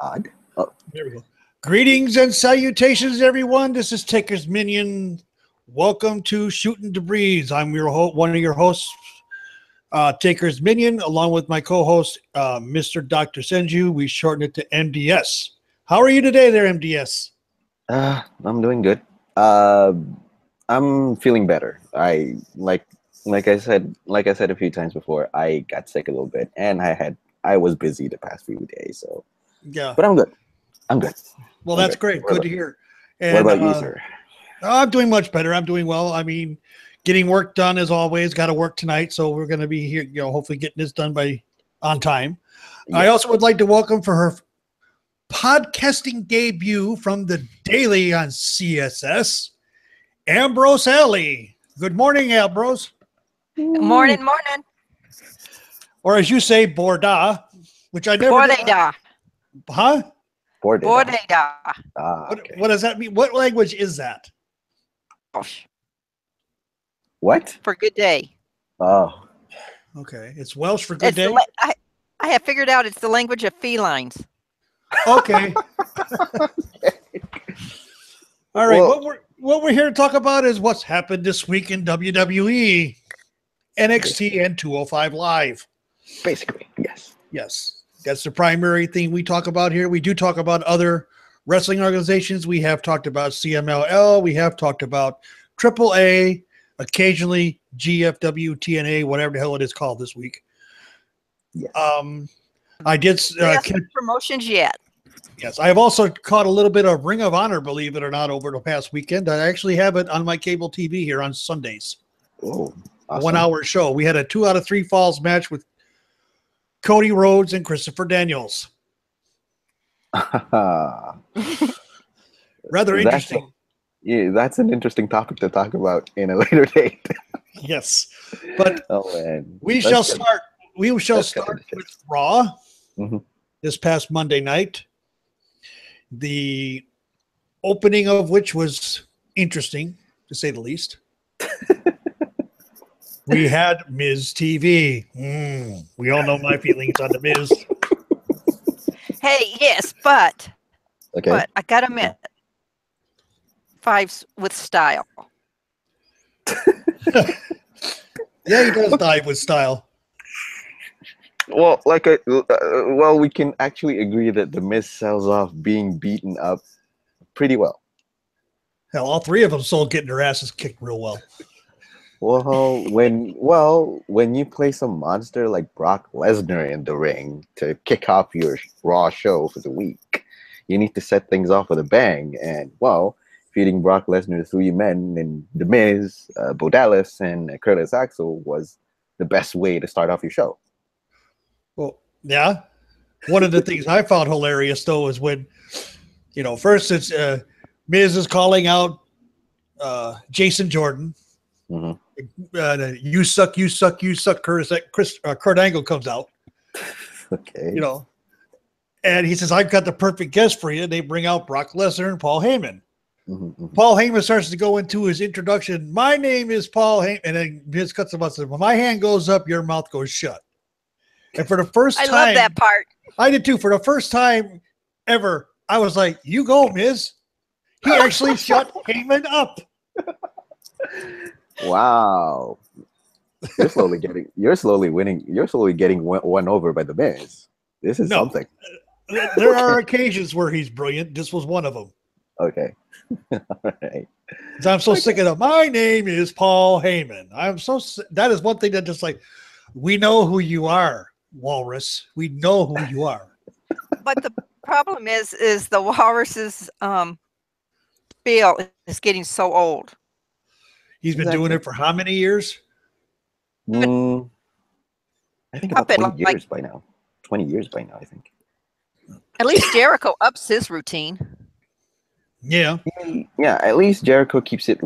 Odd. Oh, There we go. Greetings and salutations, everyone. This is Taker's Minion. Welcome to Shootin' Debris. I'm one of your hosts, Taker's Minion, along with my co-host, Mr. Dr. Senju. We shorten it to MDS. How are you today there, MDS? I'm doing good. I'm feeling better. Like I said a few times before, I got sick a little bit, and I was busy the past few days. So yeah, but I'm good. I'm good. Well, that's great. Good to hear. And, what about you, sir? I'm doing much better. I'm doing well. I mean, getting work done as always. Got to work tonight, so we're going to be here. Hopefully getting this done on time. Yes. I also would like to welcome for her podcasting debut from the Daily on CSS, Ambrose Alley. Good morning, Ambrose. Good morning. Or as you say, Borda, which I never. Borda. Huh? Borda. Okay. What does that mean? What language is that? What? For good day. Oh. Okay. It's Welsh for good day? I have figured out it's the language of felines. Okay. All right. Well, what we're here to talk about is what's happened this week in WWE, NXT, and 205 Live. Basically, yes. Yes. That's the primary thing we talk about here. We do talk about other wrestling organizations. We have talked about CMLL. We have talked about AAA, occasionally GFW, TNA, whatever the hell it is called this week. Yes. I did promotions yet. Yes, I have also caught a little bit of Ring of Honor, believe it or not, over the past weekend. I actually have it on my cable TV here on Sundays. Oh, awesome. 1 hour show. We had a 2 out of 3 falls match with Cody Rhodes and Christopher Daniels. Rather interesting. That's an interesting topic to talk about in a later date. Yes, but man. We shall start with Raw this past Monday night. The opening of which was interesting, to say the least. We had Miz TV. We all know my feelings on the Miz. Hey, yes, but I gotta admit, Fives with style. Yeah, he does dive with style. Well, we can actually agree that the Miz sells off being beaten up pretty well. Hell, all 3 of them sold getting their asses kicked real well. Well, when you place a monster like Brock Lesnar in the ring to kick off your Raw show for the week, you need to set things off with a bang. And feeding Brock Lesnar 3 men in The Miz, Bo Dallas, and Curtis Axel was the best way to start off your show. Well, yeah. One of the things I found hilarious though is when, first it's Miz is calling out Jason Jordan. You suck. Kurt Angle comes out. Okay. And he says, "I've got the perfect guest for you." They bring out Brock Lesnar and Paul Heyman. Paul Heyman starts to go into his introduction. "My name is Paul Heyman," and then Miz cuts him out and says, "When my hand goes up, your mouth goes shut." And for the first time, I love that part. I did too. For the first time ever, I was like, "You go, Miz." He actually shut Heyman up. Wow. You're slowly getting won over by the Miz. This is something. There are occasions where he's brilliant. This was one of them. Okay. All right. I'm so sick of them. "My name is Paul Heyman." That is one thing that just like, we know who you are, Walrus. We know who you are. But the problem is the Walrus's spiel is getting so old. He's been doing it for how many years? I think about 20 years by now. 20 years by now, I think. At least Jericho ups his routine. Yeah. Yeah, at least Jericho keeps it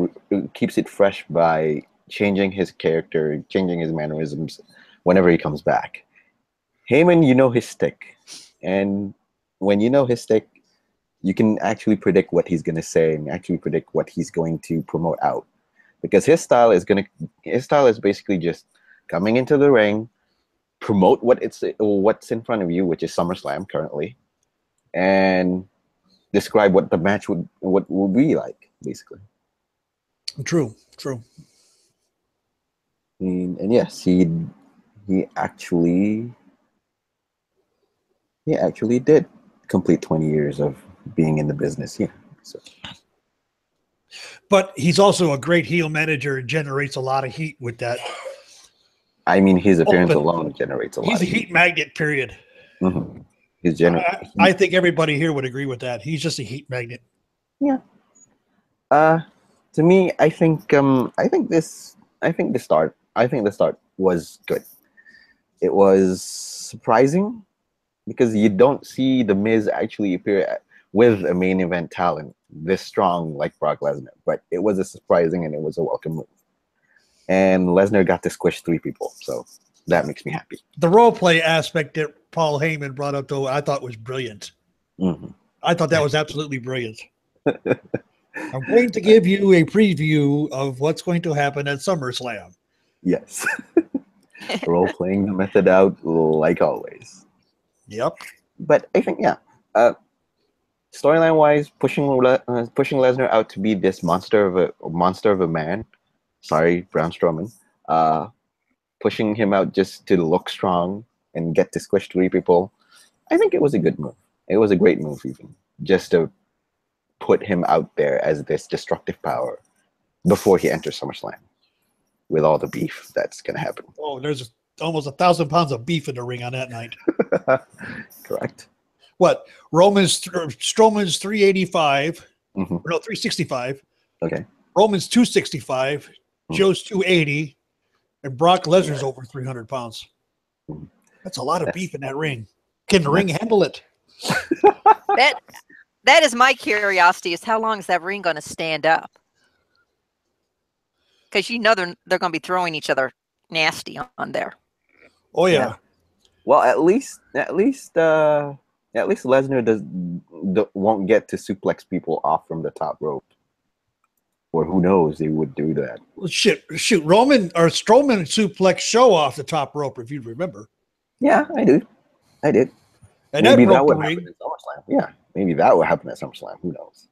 fresh by changing his character, changing his mannerisms whenever he comes back. Heyman, his stick. And when you know his stick, you can actually predict what he's going to say and actually predict what he's going to promote out. Because his style is basically just coming into the ring, promote what's in front of you, which is SummerSlam currently, and describe what the match would be like, basically. True. And yes, he actually did complete 20 years of being in the business. Yeah. So But he's also a great heel manager and generates a lot of heat with that. I mean, his appearance alone generates a lot. He's a heat magnet, period. Mm-hmm. I think everybody here would agree with that. He's just a heat magnet. Yeah. To me, I think the start was good. It was surprising because you don't see the Miz actually appear with a main event talent this strong like Brock Lesnar, but it was a surprising and it was a welcome move. And Lesnar got to squish 3 people, so that makes me happy. The role play aspect that Paul Heyman brought up, though, I thought was brilliant. Mm-hmm. I thought that was absolutely brilliant. I'm going to give you a preview of what's going to happen at SummerSlam. Yes. Role playing the method out like always. Yep. But I think, storyline wise, pushing Lesnar out to be this monster of a man. Sorry, Braun Strowman. Pushing him out just to look strong and get to squish 3 people. I think it was a good move. It was a great move, even just to put him out there as this destructive power before he enters SummerSlam with all the beef that's gonna happen. Oh, there's almost 1,000 pounds of beef in the ring on that night. Correct. What? Strowman's 385. Mm-hmm. No, 365. Okay. Roman's 265. Mm-hmm. Joe's 280. And Brock Lesnar's over 300 pounds. Mm-hmm. That's a lot of beef in that ring. Can the ring handle it? That is my curiosity, is how long is that ring going to stand up? Because they're going to be throwing each other nasty on there. Oh yeah. Well, at least Lesnar won't get to suplex people off from the top rope. Or who knows, he would do that. Well, shoot, Strowman suplex Show off the top rope, if you remember. Yeah, I did. And maybe that would happen at SummerSlam. Yeah, maybe that would happen at SummerSlam. Who knows?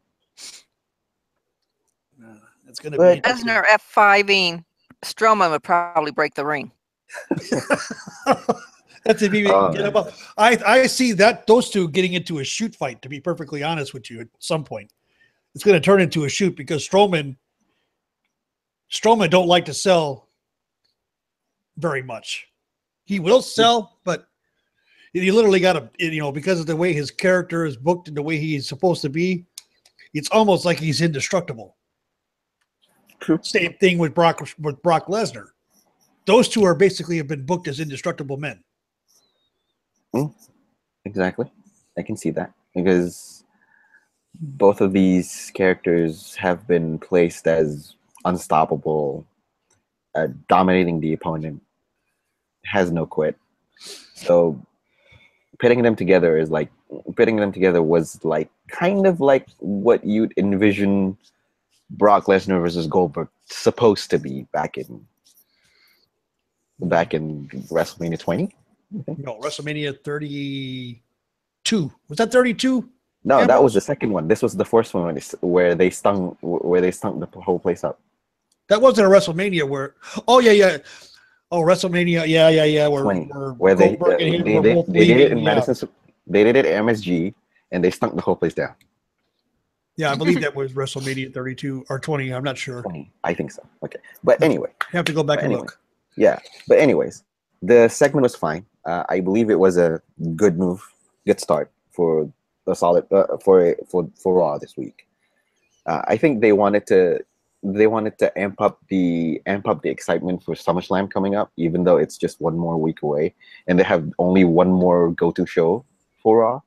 It's going to be Lesnar F5ing Strowman would probably break the ring. That's if he can get him up. I see those two getting into a shoot fight, to be perfectly honest with you, at some point. It's going to turn into a shoot because Strowman don't like to sell very much. He will sell, but he literally got to, because of the way his character is booked and the way he's supposed to be, it's almost like he's indestructible. True. Same thing with Brock Lesnar. Those two have been booked as indestructible men. Exactly. I can see that because both of these characters have been placed as unstoppable, dominating the opponent, has no quit. So pitting them together was like kind of like what you'd envision Brock Lesnar versus Goldberg supposed to be back in WrestleMania 20. No, WrestleMania 32. Was that 32? No, Ambrose? That was the second one. This was the first one where they stung the whole place up. That wasn't a WrestleMania where. Oh yeah. Oh, WrestleMania, yeah. Where they did it in Madison. They did it at MSG, and they stunk the whole place down. Yeah, I believe that was WrestleMania 32 or 20. I'm not sure. 20, I think so. Okay, but anyway, you have to go back and look. Yeah, but anyways, the segment was fine. I believe it was a good move, good start for a solid for Raw this week. I think they wanted to amp up the excitement for SummerSlam coming up, even though it's just one more week away, and they have only one more go-to show for Raw.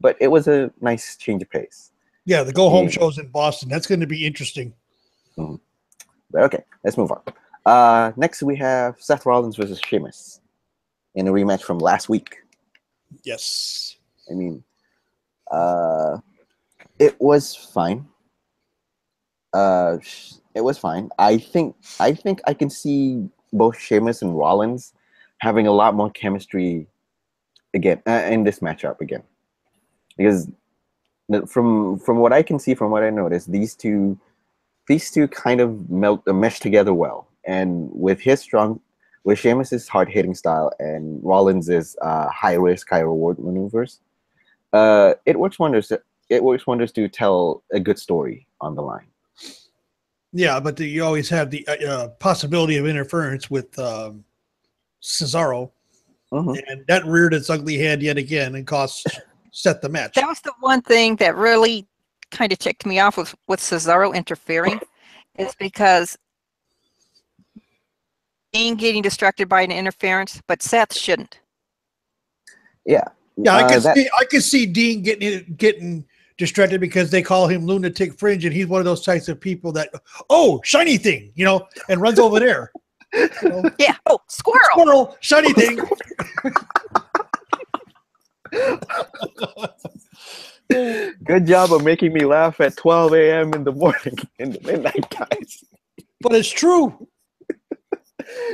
But it was a nice change of pace. Yeah, the go-home shows in Boston. That's going to be interesting. Mm-hmm. But okay, let's move on. Next, we have Seth Rollins versus Sheamus in a rematch from last week. Yes. I mean, it was fine. It was fine. I think I can see both Sheamus and Rollins having a lot more chemistry again in this matchup again, because From what I can see, from what I noticed, these two kind of mesh together well. And with Sheamus's hard hitting style and Rollins's high risk, high reward maneuvers, it works wonders. It works wonders to tell a good story on the line. Yeah, but you always have the possibility of interference with Cesaro, and that reared its ugly head yet again and cost Seth the match. That was the one thing that really kind of ticked me off with Cesaro interfering, is because Dean getting distracted by an interference, but Seth shouldn't. Yeah, yeah, I could see Dean getting distracted because they call him Lunatic Fringe, and he's one of those types of people that, oh, shiny thing, and runs over there. Yeah. Oh, squirrel, shiny thing. Good job of making me laugh at 12 a.m. in the morning, in the midnight, guys. But it's true.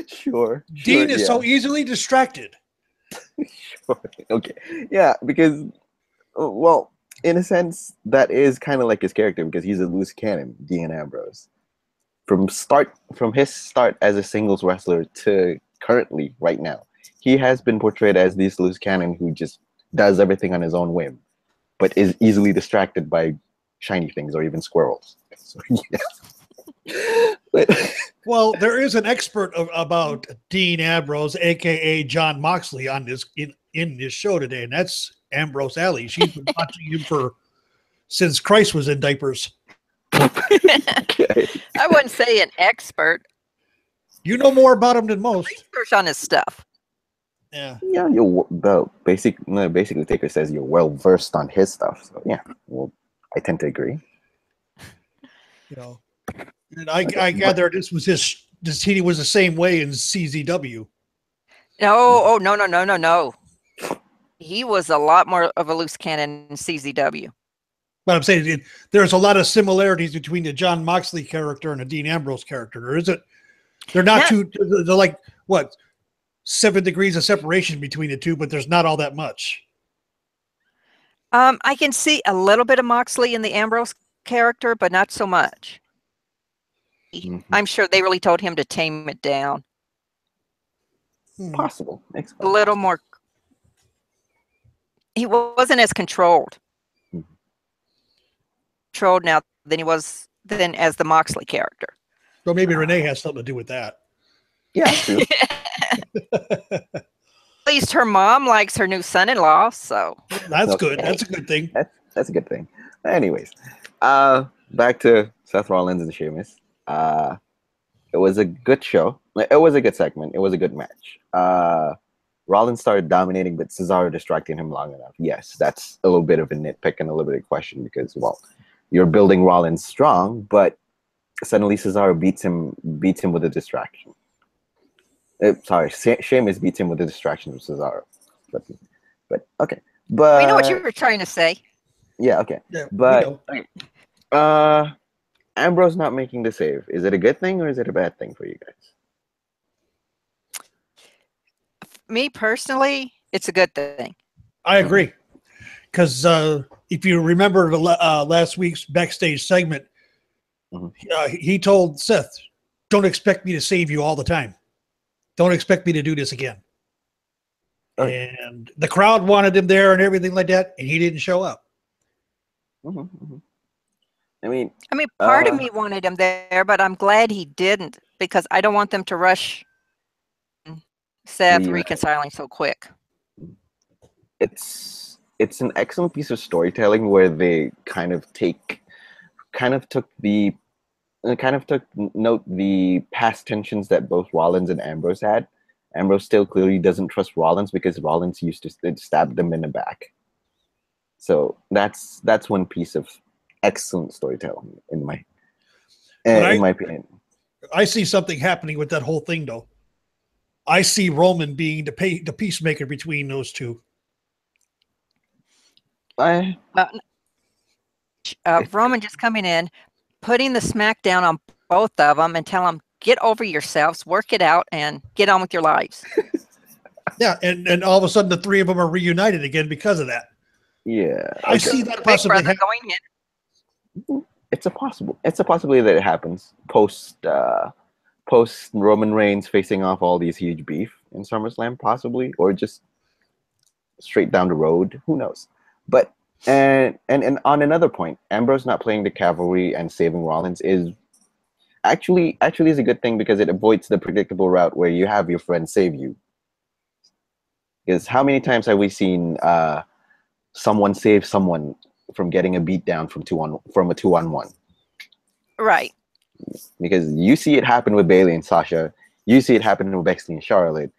Sure. Dean is so easily distracted. Sure. Okay. Yeah, because, well, in a sense, that is kind of like his character because he's a loose cannon, Dean Ambrose. From his start as a singles wrestler to currently, right now, he has been portrayed as this loose cannon who just does everything on his own whim, but is easily distracted by shiny things or even squirrels. So, yeah. Well, there is an expert about Dean Ambrose, aka John Moxley, on this in this show today, and that's Ambrose Alley. She's been watching him since Christ was in diapers. Okay. I wouldn't say an expert. You know more about him than most. Research on his stuff. Yeah. Yeah, basically Taker says you're well versed on his stuff. So yeah, well, I tend to agree. And I gather he was the same way in CZW. No. He was a lot more of a loose cannon in CZW. But I'm saying there's a lot of similarities between the John Moxley character and the Dean Ambrose character, or is it? They're not too. They're like what, 7 degrees of separation between the two, but there's not all that much. I can see a little bit of Moxley in the Ambrose character, but not so much. I'm sure they really told him to tame it down. Possible. A little more. He wasn't as controlled. Controlled now than he was then as the Moxley character. So maybe Renee has something to do with that. Yeah, true. At least her mom likes her new son-in-law, so that's good. That's a good thing. That's a good thing. Anyways, back to Seth Rollins and Sheamus. It was a good show. It was a good segment. It was a good match. Rollins started dominating, but Cesaro distracting him long enough. Yes, that's a little bit of a nitpick and a little bit of a question because, well, you're building Rollins strong, but suddenly Cesaro beats him with a distraction. Sheamus beats him with a distraction of Cesaro. But okay. But we know what you were trying to say. Yeah, okay. Yeah, but Ambrose not making the save, is it a good thing or is it a bad thing for you guys? Me personally, it's a good thing. I agree. Because if you remember the last week's backstage segment, he told Seth, don't expect me to save you all the time. Don't expect me to do this again. Okay. And the crowd wanted him there and everything like that, and he didn't show up. I mean, part of me wanted him there, but I'm glad he didn't because I don't want them to rush Seth reconciling so quick. It's an excellent piece of storytelling where they kind of took note the past tensions that both Rollins and Ambrose had. Ambrose still clearly doesn't trust Rollins because Rollins used to stab them in the back. So that's one piece of excellent storytelling in my opinion. I see something happening with that whole thing, though. I see Roman being the peacemaker between those two. Roman just coming in, putting the smack down on both of them and tell them, get over yourselves, work it out, and get on with your lives. Yeah, and all of a sudden the three of them are reunited again because of that. Yeah, I okay. see that Big possibly Brother happen. going in. It's a possibility that it happens post Roman Reigns facing off all these huge beef in SummerSlam, possibly, or just straight down the road. Who knows? But and on another point, Ambrose not playing the cavalry and saving Rollins is actually is a good thing because it avoids the predictable route where you have your friend save you. Because how many times have we seen someone save someone from getting a beat down from a 2-on-1? Right. Because you see it happen with Bailey and Sasha, you see it happening with Becky and Charlotte.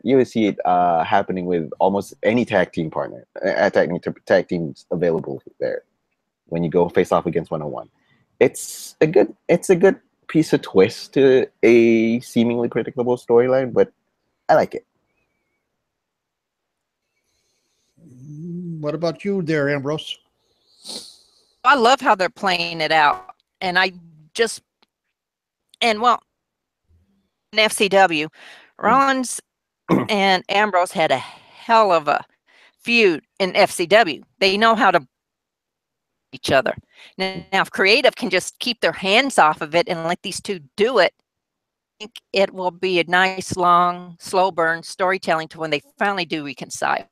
You see it happening with almost any tag team partner, tag teams available there. When you go face off against 1-on-1, it's a good piece of twist to a seemingly predictable storyline, but I like it. What about you there, Ambrose? I love how they're playing it out. And well, in FCW, Rollins and Ambrose had a hell of a feud in FCW. They know how to each other. Now, if creative can just keep their hands off of it and let these two do it, I think it will be a nice, long, slow burn storytelling to when they finally do reconcile.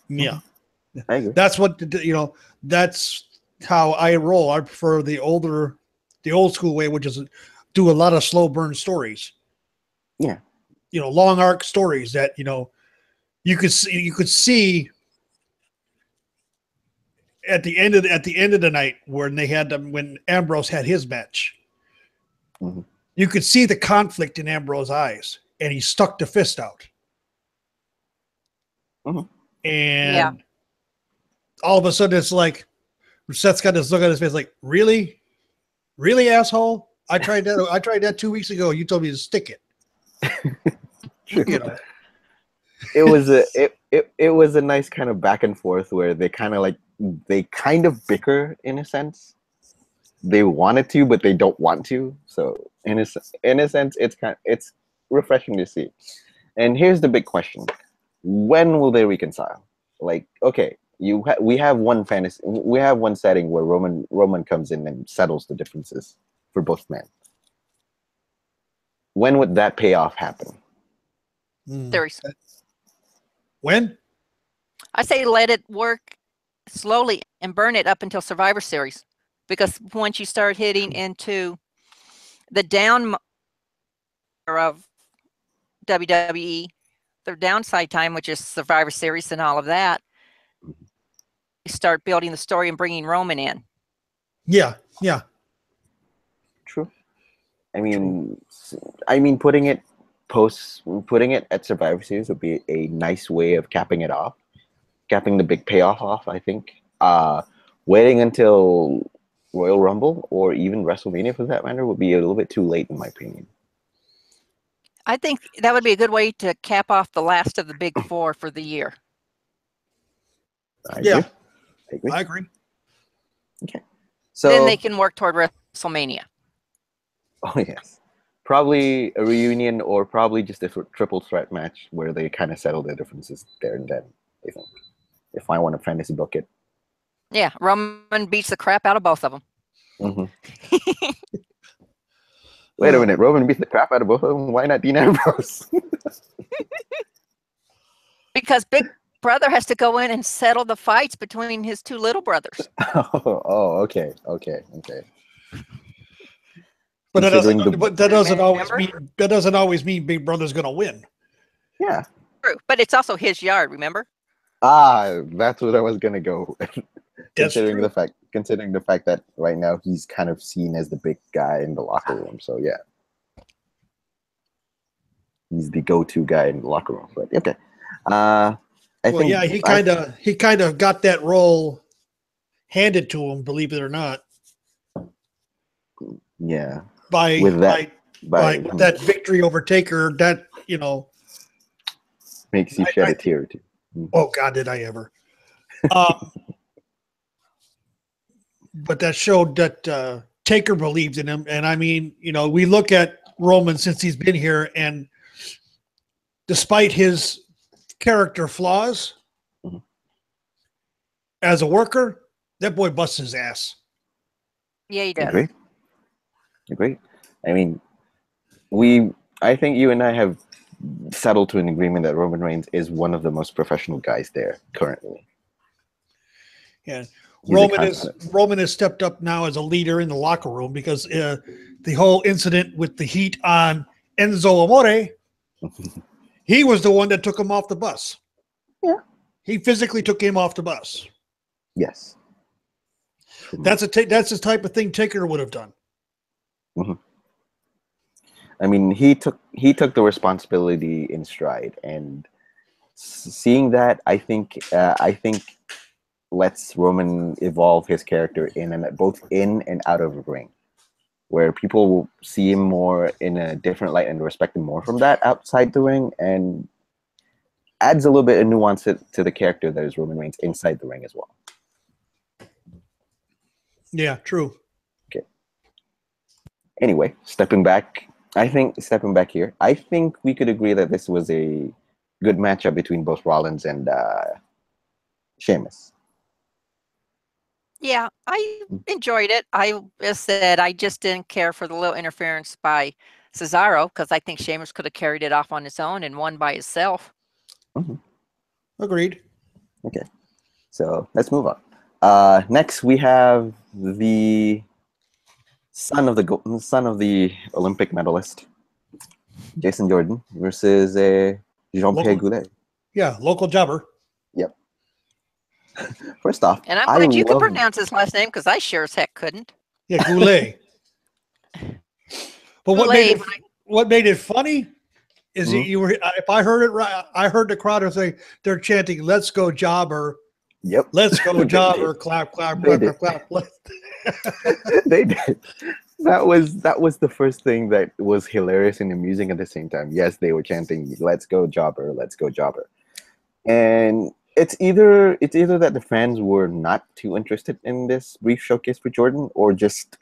Yeah, I agree. that's what that's how I roll. I prefer the old school way, which is do a lot of slow burn stories. Yeah, Long arc stories that you could see at the end of the night when Ambrose had his match. mm-hmm. You could see the conflict in Ambrose's eyes, and he stuck the fist out. Mm-hmm. And all of a sudden, it's like Seth's got this look on his face, like, really, asshole. I tried that 2 weeks ago. You told me to stick it. It was a nice kind of back and forth where they kind of bicker in a sense. They wanted to, but they don't want to. So in a sense, it's refreshing to see. And here's the big question: when will they reconcile? Like, okay, we have one setting where Roman comes in and settles the differences for both men. When would that payoff happen? When? I say let it work slowly and burn it up until Survivor Series, because once you start hitting into the down of WWE, their downside time, which is Survivor Series and all of that, you start building the story and bringing Roman in. Yeah. True. I mean, putting it at Survivor Series would be a nice way of capping the big payoff off. I think waiting until Royal Rumble or even WrestleMania, for that matter, would be a little bit too late, in my opinion. I think that would be a good way to cap off the last of the big four for the year. I agree. Okay. So then they can work toward WrestleMania. Oh, yes. Probably a reunion or probably just a triple threat match where they kind of settle their differences there and then, I think. If I want to fantasy book it. Yeah, Roman beats the crap out of both of them. Mm-hmm. Wait a minute, Roman beats the crap out of both of them? Why not Dean Ambrose? Because Big Brother has to go in and settle the fights between his two little brothers. Okay. But that doesn't always mean Big Brother's going to win. Yeah. True, but it's also his yard, remember? That's what I was going to go with. Considering the fact that right now he's kind of seen as the big guy in the locker room. So yeah. He's the go-to guy in the locker room. But okay. He kind of got that role handed to him, believe it or not. Yeah. By that victory over Taker, that makes you shed a tear or two. Oh God, did I ever? But that showed that Taker believed in him, and I mean, we look at Roman since he's been here, and despite his character flaws, as a worker, that boy busts his ass. Yeah, he does. Agree. Agree. I mean, I think you and I have settled to an agreement that Roman Reigns is one of the most professional guys there currently. Yeah, He's a confident. Roman has stepped up now as a leader in the locker room because the whole incident with the heat on Enzo Amore, he was the one that took him off the bus. Yeah. He physically took him off the bus. Yes. That's the type of thing Taker would have done. Mm-hmm. I mean, he took the responsibility in stride, and seeing that, I think lets Roman evolve his character both in and out of the ring, where people will see him more in a different light and respect him more from that outside the ring, and adds a little bit of nuance to the character that is Roman Reigns inside the ring as well. Yeah, true. Okay. Anyway, stepping back here, I think we could agree that this was a good matchup between both Rollins and Sheamus. Yeah, I enjoyed it. I said I just didn't care for the little interference by Cesaro because I think Sheamus could have carried it off on his own and won by himself. Mm-hmm. Agreed. Okay, so let's move on. Next, we have the son of the Olympic medalist, Jason Jordan, versus Jean-Pierre Goulet. Yeah, local jobber. Yep. First off, and I'm glad you could pronounce his last name because I sure as heck couldn't. Yeah, Goulet. But what made it funny is that you were. If I heard it right, I heard the crowd say they're chanting, "Let's go, jobber." Yep. Let's go, jobber. Clap, clap, clap, clap, clap. They did. That was the first thing that was hilarious and amusing at the same time. Yes, they were chanting, "Let's go, jobber. Let's go, jobber." And it's either that the fans were not too interested in this brief showcase for Jordan, or just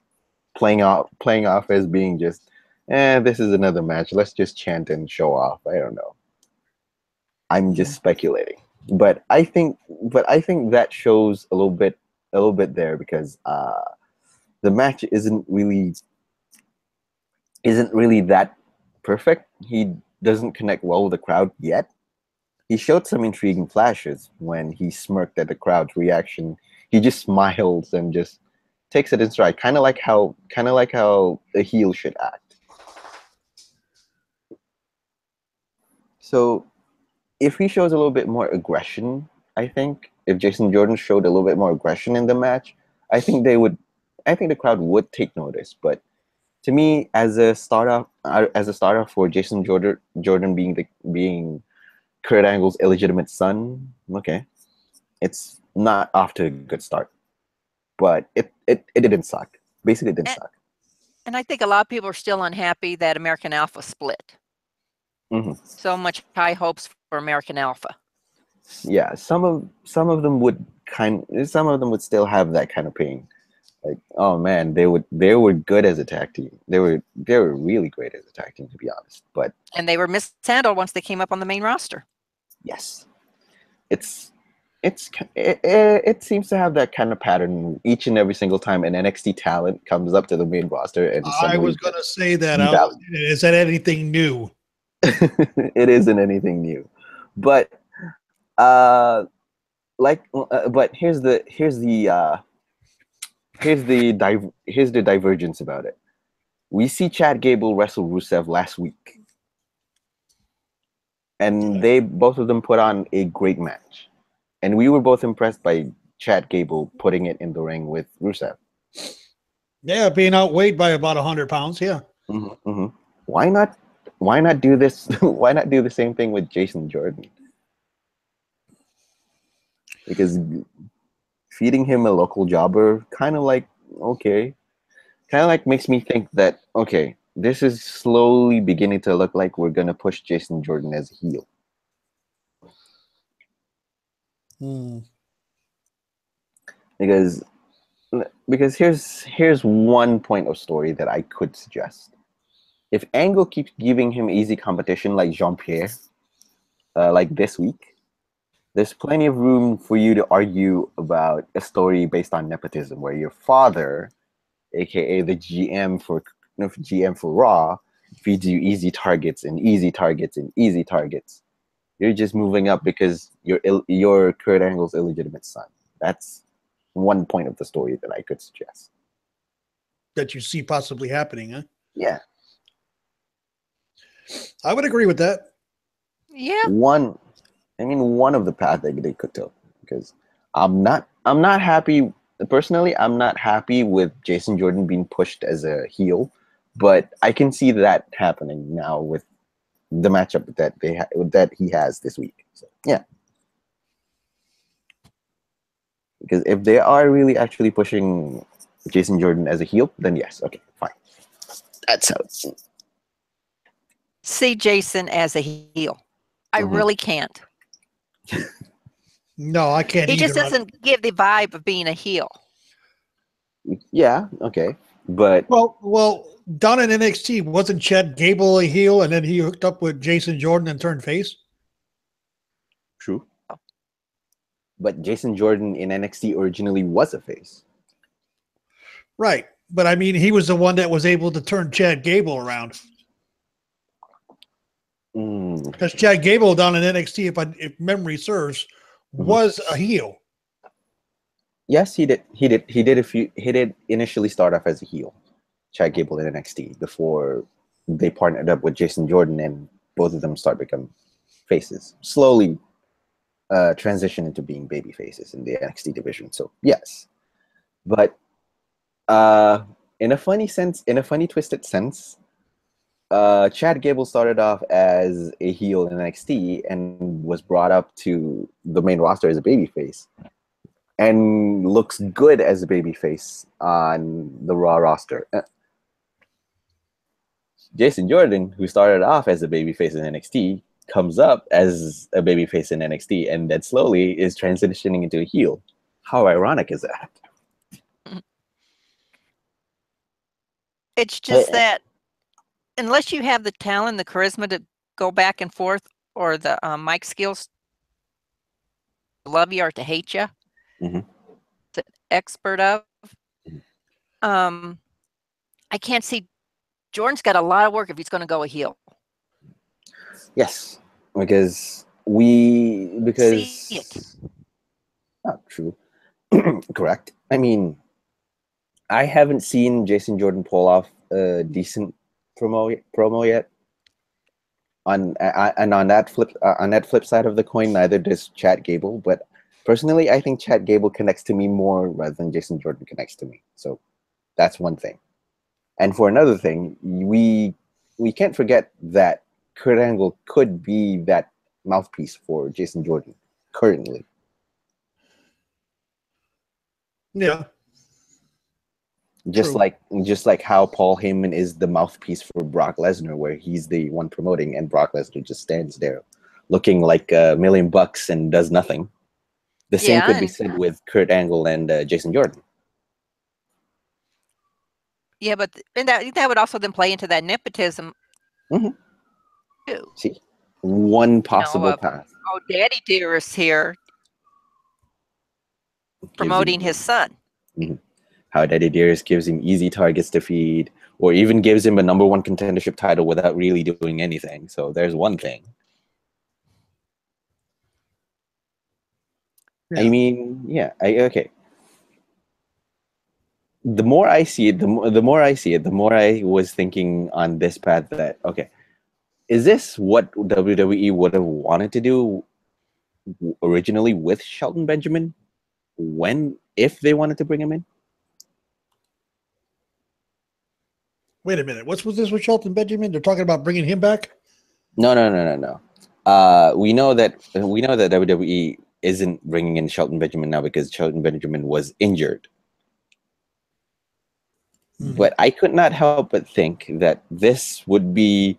playing off as being just, this is another match. Let's just chant and show off. I don't know. I'm just speculating, but I think that shows a little bit there, because the match isn't really that perfect. He doesn't connect well with the crowd yet. He showed some intriguing flashes when he smirked at the crowd's reaction. He just smiles and just takes it in stride, kind of like how a heel should act. So, if he shows a little bit more aggression, I think if Jason Jordan showed a little bit more aggression in the match, I think the crowd would take notice. But to me, as a starter for Jason Jordan being Kurt Angle's illegitimate son, okay, it's not off to a good start, but it didn't suck. Basically, it didn't suck. And I think a lot of people are still unhappy that American Alpha split. Mm-hmm. So much high hopes for American Alpha. Yeah, some of them would still have that kind of pain. Like, oh man, they were good as a tag team. They were really great as a tag team, to be honest. And they were mishandled once they came up on the main roster. Yes, it seems to have that kind of pattern each and every single time an NXT talent comes up to the main roster. And I was going to say that. Is that anything new? It isn't anything new, but here's the divergence about it. We see Chad Gable wrestle Rusev last week, and both of them put on a great match, and we were both impressed by Chad Gable putting it in the ring with Rusev. Yeah, being outweighed by about 100 pounds. Yeah. Mm-hmm, mm-hmm. Why not do this? Why not do the same thing with Jason Jordan? Because feeding him a local jobber kind of makes me think that, okay, this is slowly beginning to look like we're going to push Jason Jordan as a heel. Because here's one point of story that I could suggest. If Angle keeps giving him easy competition like Jean-Pierre, like this week, there's plenty of room for you to argue about a story based on nepotism, where your father, aka the GM for Raw, feeds you easy targets and easy targets and easy targets. You're just moving up because you're Kurt Angle's illegitimate son. That's one point of the story that I could suggest. That you see possibly happening, huh? Yeah. I would agree with that. Yeah. One of the paths that they could take, because I'm not happy personally. I'm not happy with Jason Jordan being pushed as a heel, but I can see that happening now with the matchup that he has this week. So yeah, because if they are really actually pushing Jason Jordan as a heel, then yes, okay, fine. That's how it's. See Jason as a heel. I really can't. No, I can't. He just doesn't give the vibe of being a heel. Yeah, okay, but well, down in NXT, wasn't Chad Gable a heel, and then he hooked up with Jason Jordan and turned face? true. But Jason Jordan in NXT originally was a face. Right. But I mean, he was the one that was able to turn Chad Gable around. Because Chad Gable down in NXT, if memory serves, was a heel. Yes, he did. He did initially start off as a heel, Chad Gable in NXT, before they partnered up with Jason Jordan and both of them start become faces. Slowly transition into being baby faces in the NXT division. So yes. But in a funny twisted sense, Chad Gable started off as a heel in NXT and was brought up to the main roster as a babyface, and looks good as a babyface on the Raw roster. Jason Jordan, who started off as a babyface in NXT, comes up as a babyface in NXT, and then slowly is transitioning into a heel. How ironic is that? It's just that unless you have the talent, the charisma to go back and forth, or the mic skills to love you or to hate you, the expert of, I can't see. Jordan's got a lot of work if he's going to go a heel. Yes, because See it. Not true. Correct. I mean, I haven't seen Jason Jordan pull off a decent promo yet. On that flip side of the coin, neither does Chad Gable. But personally, I think Chad Gable connects to me more rather than Jason Jordan connects to me. So that's one thing. And for another thing, we can't forget that Kurt Angle could be that mouthpiece for Jason Jordan currently. Yeah. Just like how Paul Heyman is the mouthpiece for Brock Lesnar, where he's the one promoting and Brock Lesnar just stands there looking like $1,000,000 and does nothing. The same could be said with Kurt Angle and Jason Jordan. Yeah, but that would also then play into that nepotism too. See, one possible path. Oh, Daddy Dearest here promoting his son. How Daddy Dearest gives him easy targets to feed, or even gives him a #1 contendership title without really doing anything. So there's one thing. Yeah. I mean, yeah, okay. The more I see it, the more I was thinking on this path that, okay, is this what WWE would have wanted to do originally with Shelton Benjamin if they wanted to bring him in? Wait a minute. What's with this with Shelton Benjamin? They're talking about bringing him back? No. We know that WWE isn't bringing in Shelton Benjamin now because Shelton Benjamin was injured. But I could not help but think that this would be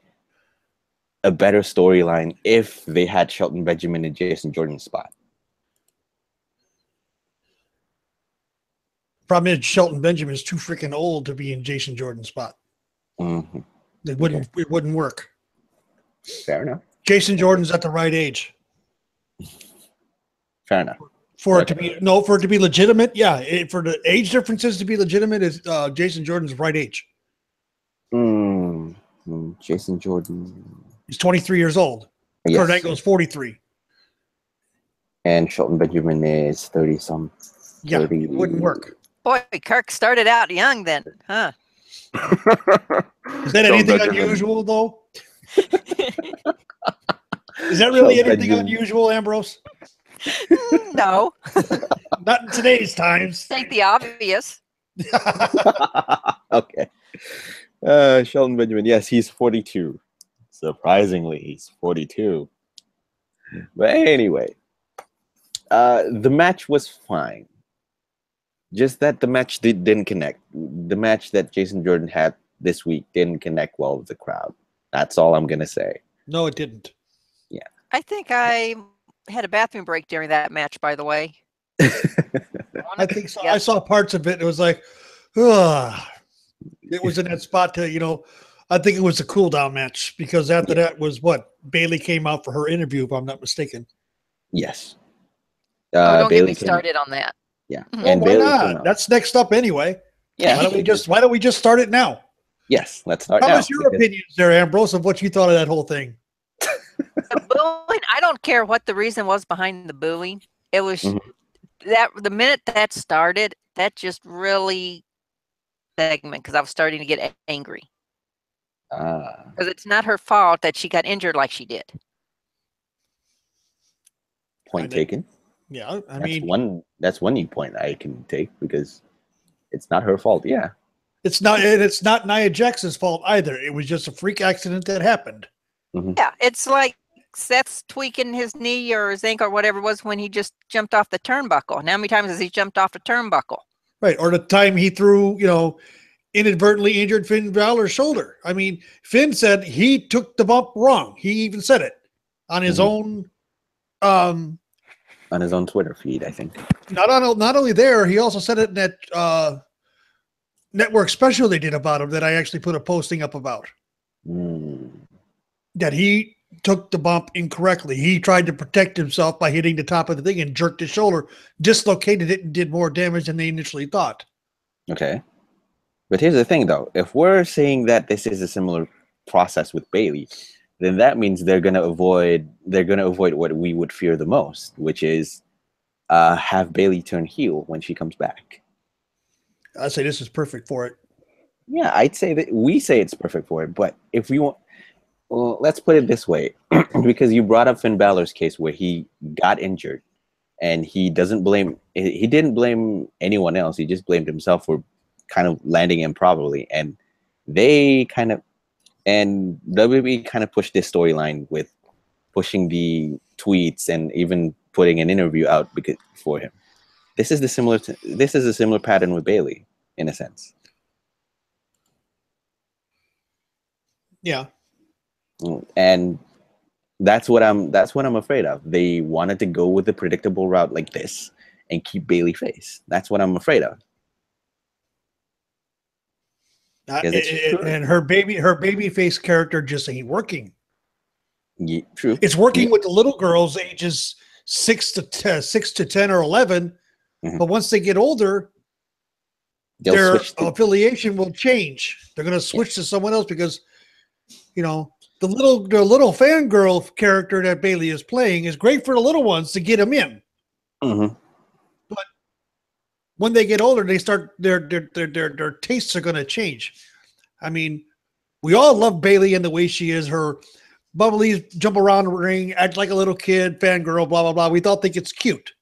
a better storyline if they had Shelton Benjamin in Jason Jordan's spot. Problem is, Shelton Benjamin is too freaking old to be in Jason Jordan's spot. It wouldn't work. Fair enough. Jason Jordan's at the right age. Fair enough. For it to be legitimate, yeah. For the age differences to be legitimate, is Jason Jordan's right age. Jason Jordan. He's 23 years old. Yes. Kurt Angle's 43. And Shelton Benjamin is 30-some. Yeah, it wouldn't work. Boy, Kirk started out young then, huh? Is that anything unusual, though? Is that really anything unusual, Ambrose? No. Not in today's times. Take the obvious. Okay. Shelton Benjamin, yes, he's 42. Surprisingly, he's 42. But anyway, the match was fine. Just that the match didn't connect. The match that Jason Jordan had this week didn't connect well with the crowd. That's all I'm going to say. No, it didn't. Yeah. I think I had a bathroom break during that match, by the way. I think so. I saw parts of it. It was like, ugh. It was in that spot to, I think it was a cool down match because after that was what? Bailey came out for her interview, if I'm not mistaken. Yes. Don't get me started on that. Yeah. Well, and why Bailey not? That's next up anyway. Yeah. Why don't we just start it now? Yes, let's start now. How was your opinions there, Ambrose, of what you thought of that whole thing? The booing, I don't care what the reason was behind the booing. It was that the minute that started, that just really segment because I was starting to get angry. Because it's not her fault that she got injured like she did. Point taken. Yeah, that's one new point I can take because it's not her fault. Yeah, it's not Nia Jax's fault either. It was just a freak accident that happened. Yeah, it's like Seth's tweaking his knee or his ankle or whatever it was when he just jumped off the turnbuckle. And how many times has he jumped off the turnbuckle? Right, or the time he threw, inadvertently injured Finn Balor's shoulder. I mean, Finn said he took the bump wrong. He even said it on his own. On his own Twitter feed, I think. Not only there, he also said it in that network special they did about him that I actually put a posting up about. That he took the bump incorrectly. He tried to protect himself by hitting the top of the thing and jerked his shoulder, dislocated it, and did more damage than they initially thought. Okay. But here's the thing, though. If we're saying that this is a similar process with Bailey, then that means they're gonna avoid what we would fear the most, which is have Bailey turn heel when she comes back. I'd say this is perfect for it. Yeah, I'd say that we say it's perfect for it, but if we want, well, let's put it this way, because you brought up Finn Balor's case where he got injured, and he didn't blame anyone else. He just blamed himself for kind of landing improperly, and WWE kind of pushed this storyline with pushing the tweets and even putting an interview out for him. This is a similar pattern with Bailey in a sense. Yeah. And that's what I'm afraid of. They wanted to go with a predictable route like this and keep Bailey face. That's what I'm afraid of. And her baby face character just ain't working. Yeah, true. It's working with the little girls ages 6 to 10 or 11, but once they get older, their affiliation will change. They're going to switch to someone else because, the little fangirl character that Bailey is playing is great for the little ones to get them in. But when they get older, they start their tastes are going to change. I mean, we all love Bailey and the way she is, her bubbly, jump around the ring, act like a little kid, fangirl, blah blah blah. We all think it's cute,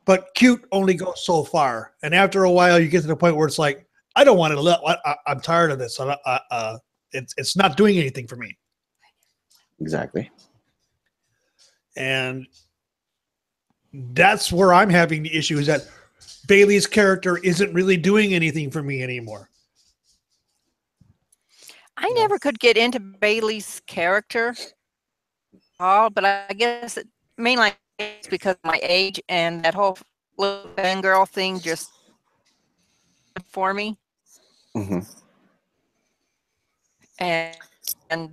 but cute only goes so far. And after a while, you get to the point where it's like, I don't want to. I'm tired of this. It's not doing anything for me. Exactly. And that's where I'm having the issue is that Bailey's character isn't really doing anything for me anymore. I never could get into Bailey's character, but I guess mainly it's because of my age and that whole little fangirl thing just for me. And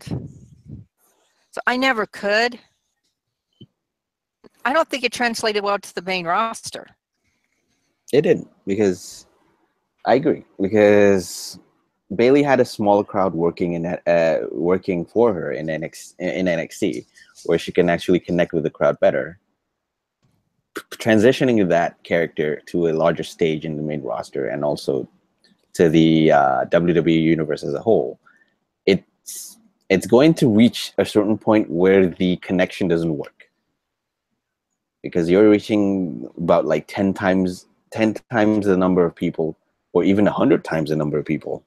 so I never could. I don't think it translated well to the main roster. It didn't, because I agree, because Bailey had a small crowd working in that working for her in NXT, where she can actually connect with the crowd better. Transitioning that character to a larger stage in the main roster and also to the WWE universe as a whole, it's going to reach a certain point where the connection doesn't work, because you're reaching about like 10 times the number of people, or even 100 times the number of people.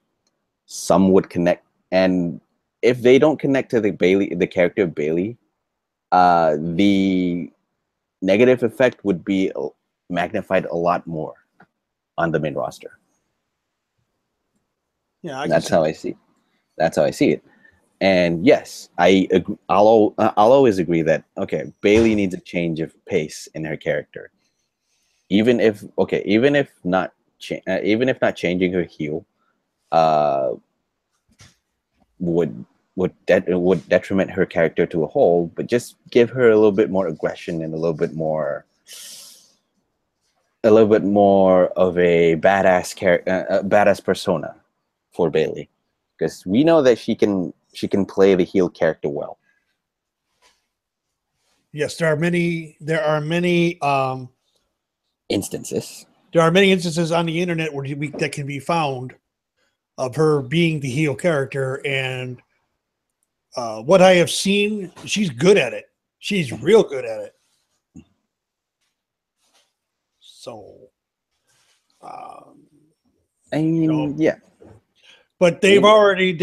Some would connect, and if they don't connect to the character of Bailey, the negative effect would be magnified a lot more on the main roster. Yeah, That's how I see it. And yes, I agree. I'll always agree that, okay, Bailey needs a change of pace in her character. Even if not changing her heel, would detriment her character to a whole, but just give her a little bit more aggression and a little bit more of a badass persona for Bailey, because we know that she can play the heel character well. Yes, there are many Instances. There are many instances on the internet that can be found of her being the heel character, and what I have seen, she's good at it. She's real good at it. So, I mean, yeah. But they've already,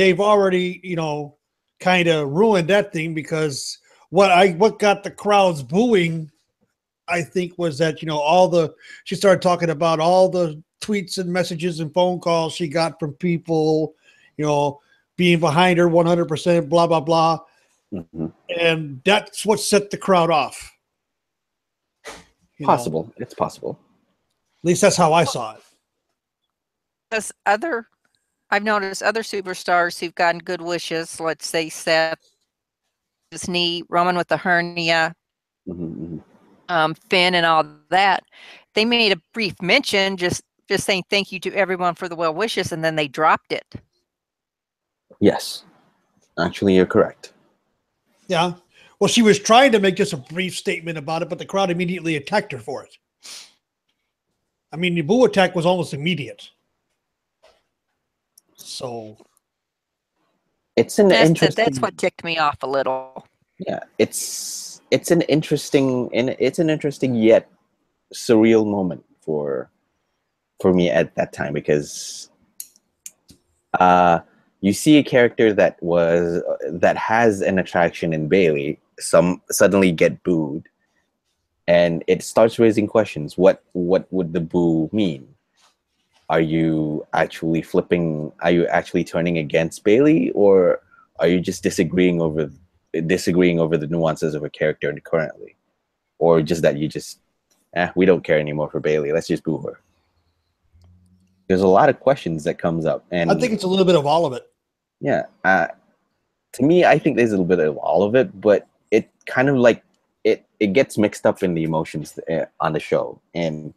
kind of ruined that thing, because what got the crowds booing, I think, was that, she started talking about all the tweets and messages and phone calls she got from people, being behind her 100%, blah, blah, blah. Mm-hmm. And that's what set the crowd off. Possible. It's possible. At least that's how I saw it. I've noticed other superstars who've gotten good wishes, let's say Seth, his knee, Roman with the hernia, Finn and all that, they made a brief mention, just saying thank you to everyone for the well wishes, and then they dropped it. Yes. Actually, you're correct. Yeah. Well, she was trying to make just a brief statement about it, but the crowd immediately attacked her for it. I mean, the boo attack was almost immediate. So it's an interesting. That's what ticked me off a little. Yeah, it's an interesting yet surreal moment for me at that time, because you see a character that has an attraction in Bailey suddenly get booed, and it starts raising questions. What would the boo mean? Are you actually flipping? Are you actually turning against Bailey, or are you just disagreeing over the nuances of her character currently, or just that you just we don't care anymore for Bailey, let's just boo her? There's a lot of questions that comes up, and I think it's a little bit of all of it. Yeah, to me, I think there's a little bit of all of it, but it kind of like it gets mixed up in the emotions on the show, and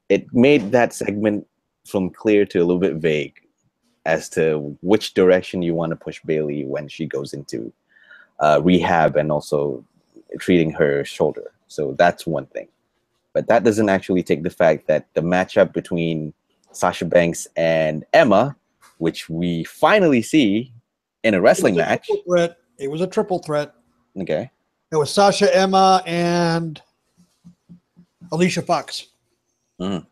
it made that segment from clear to a little bit vague as to which direction you want to push Bailey when she goes into rehab and also treating her shoulder. So that's one thing. But that doesn't actually take the fact that the matchup between Sasha Banks and Emma, which we finally see in a wrestling match. It was a triple threat. Okay. It was Sasha, Emma, and Alicia Fox. Mm.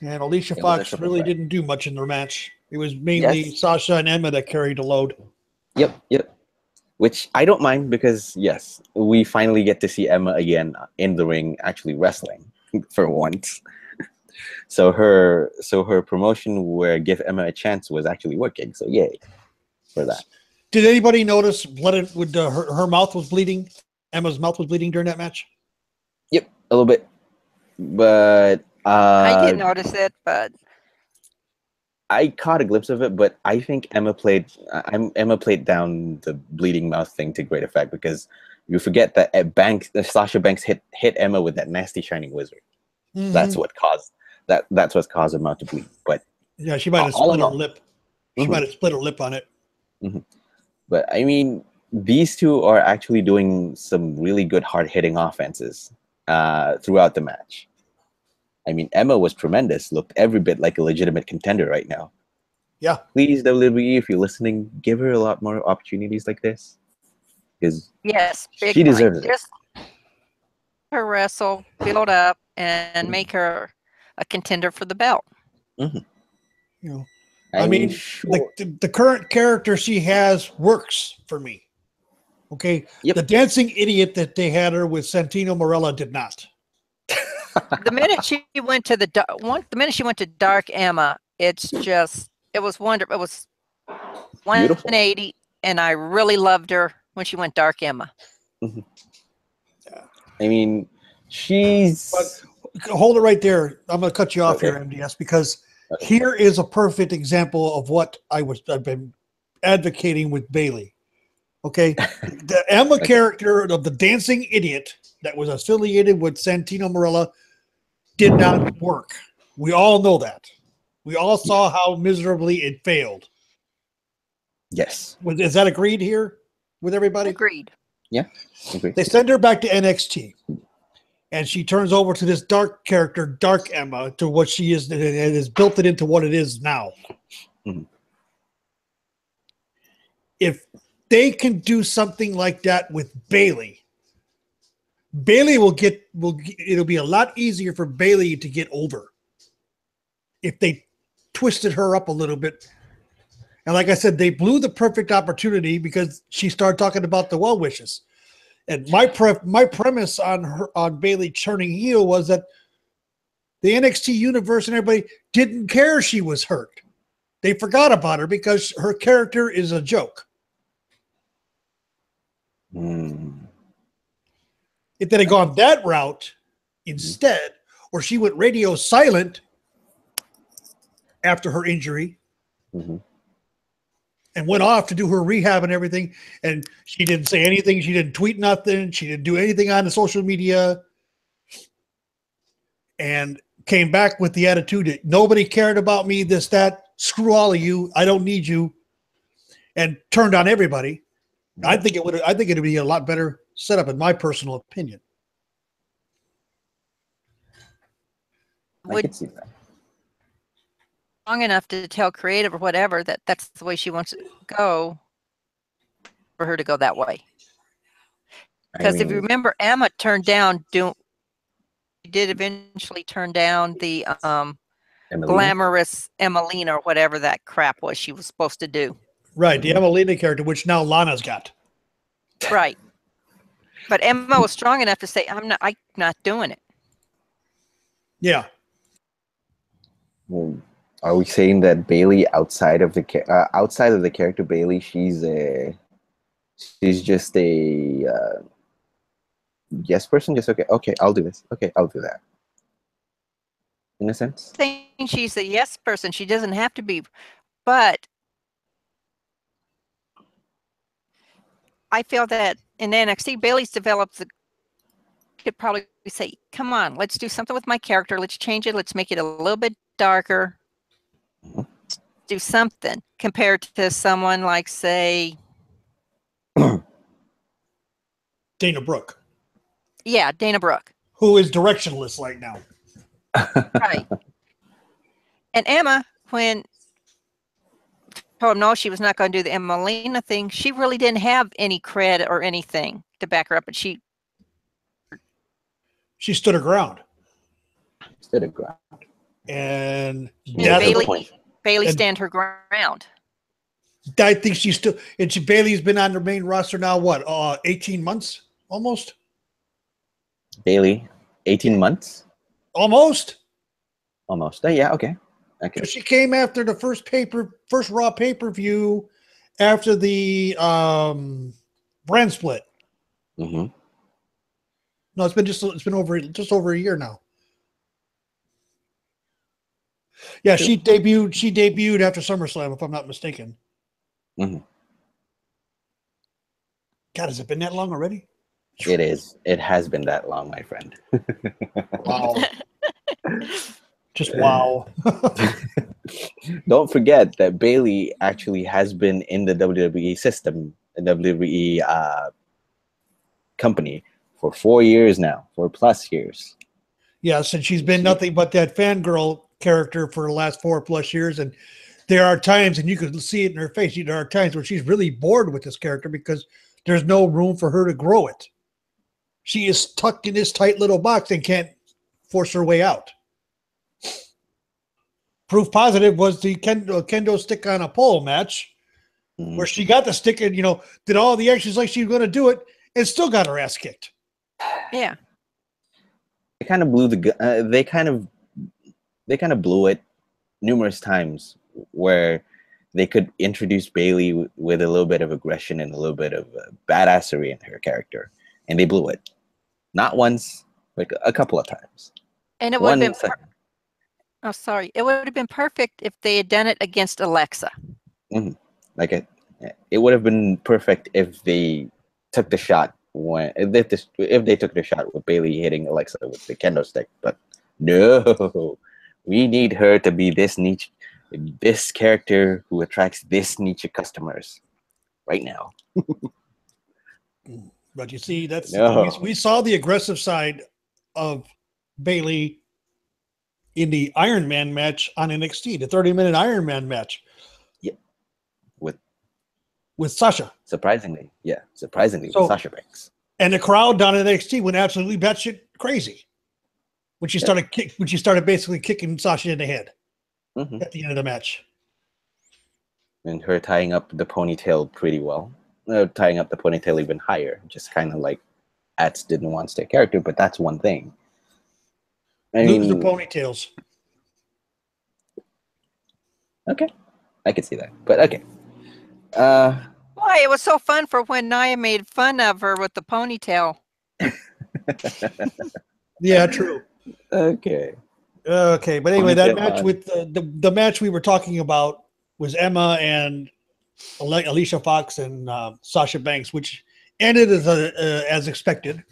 And Alicia Fox really didn't do much in their match. It was mainly Sasha and Emma that carried the load. Yep. Which I don't mind, because yes, we finally get to see Emma again in the ring, actually wrestling for once. So her promotion where give Emma a chance was actually working. So yay for that. Did anybody notice blood with her mouth was bleeding? Emma's mouth was bleeding during that match? Yep, a little bit. But I didn't notice it, but I caught a glimpse of it. But I think Emma played down the bleeding mouth thing to great effect, because You forget that Sasha Banks hit Emma with that nasty shining wizard. Mhm. That's what caused That's what caused Emma to bleed. But Yeah, she might have all split in her all, lip. She might have split her lip on it. but I mean, these two are actually doing some really good hard hitting offenses throughout the match. I mean, Emma was tremendous. Looked every bit like a legitimate contender right now. Yeah. Please, WWE, if you're listening, give her a lot more opportunities like this, because Yes, big she time. deserves it. Just her wrestle, build up, and make her a contender for the belt. You know, I mean, the current character she has works for me. Okay. Yep. The dancing idiot that they had her with Santino Marella did not. The minute she went to Dark Emma, it was wonderful. It was Beautiful. 180, and I really loved her when she went Dark Emma. I mean, she's. But hold it right there. I'm going to cut you off Okay. here, MDS, because here is a perfect example of what I've been advocating with Bailey. Okay, the Emma character of the dancing idiot that was affiliated with Santino Marella did not work. We all know that. We all saw how miserably it failed. Yes. Is that agreed here with everybody? Agreed. Yeah. Agreed. They send her back to NXT, and she turns over to this dark character, Dark Emma, to what she is, and has built it into what it is now. If they can do something like that with Bailey, it'll be a lot easier for Bailey to get over if they twisted her up a little bit. And like I said, they blew the perfect opportunity because she started talking about the well wishes. And my premise on Bailey turning heel was that the NXT universe and everybody didn't care she was hurt. They forgot about her because her character is a joke. If they had gone that route instead, or she went radio silent after her injury and went off to do her rehab and everything, and she didn't say anything, she didn't tweet nothing, she didn't do anything on the social media, and came back with the attitude that nobody cared about me, this, that, screw all of you, I don't need you, and turned on everybody, I think it'd be a lot better setup, in my personal opinion. I can see that. Long enough to tell creative or whatever that that's the way she wants to go, for her to go that way. Because if you remember, Emma did eventually turn down the glamorous Emmalina or whatever that crap was she was supposed to do. Right, the Emmalina character, which now Lana's got. Right. But Emma was strong enough to say, I'm not doing it. Yeah. Well, are we saying that Bailey, outside of the character Bailey, she's just a yes person? Just okay, I'll do this. Okay, I'll do that. In a sense, I think she's a yes person. She doesn't have to be, but I feel that in NXT, Bailey's developed could probably say, come on, let's do something with my character. Let's change it. Let's make it a little bit darker. Let's do something compared to someone like, say, Dana Brooke. Yeah, Dana Brooke. Who is directionless right now. Right. And Emma, when told him no, she was not going to do the Emmalina thing, she really didn't have any credit or anything to back her up, but she stood her ground. Stood her ground. And Bailey stand her ground. I think she's still, and Bailey's been on the main roster now, what, 18 months almost? Bailey, 18 months? Almost. Yeah, okay. She came after the first Raw pay-per-view after the brand split. No, it's been just over a year now. Yeah, she debuted after SummerSlam, if I'm not mistaken. God, has it been that long already? It is. It has been that long, my friend. Wow. Just wow. Don't forget that Bailey actually has been in the WWE system, the WWE company for 4 years now, 4+ years. Yes, and she's been nothing but that fangirl character for the last 4+ years. And there are times, and you can see it in her face, there are times where she's really bored with this character because there's no room for her to grow it. She is stuck in this tight little box and can't force her way out. Proof positive was the kendo stick on a pole match where she got the stick and, did all the actions like she was going to do it and still got her ass kicked. Yeah. They kind of blew they kind of blew it numerous times where they could introduce Bailey with a little bit of aggression and a little bit of badassery in her character, and they blew it. Not once, like a couple of times. And it would have been it would have been perfect if they had done it against Alexa. Mm-hmm. Like it would have been perfect if they took the shot if they took the shot with Bailey hitting Alexa with the kendo stick. But no, we need her to be this niche, this character who attracts this niche of customers right now. But you see, that's No. we saw the aggressive side of Bailey in the Iron Man match on NXT, the 30-minute Iron Man match. Yeah. With Sasha. Surprisingly, with Sasha Banks. And the crowd down at NXT went absolutely batshit crazy when she started basically kicking Sasha in the head at the end of the match. And her tying up the ponytail pretty well. Tying up the ponytail even higher, just kind of like Ats didn't want to stay character, but that's one thing. Lose the ponytails. Okay, I can see that, but okay. Why, it was so fun for when Nia made fun of her with the ponytail. Yeah, true. Okay, but anyway, that match with the match we were talking about was Emma and Alicia Fox and Sasha Banks, which ended as expected.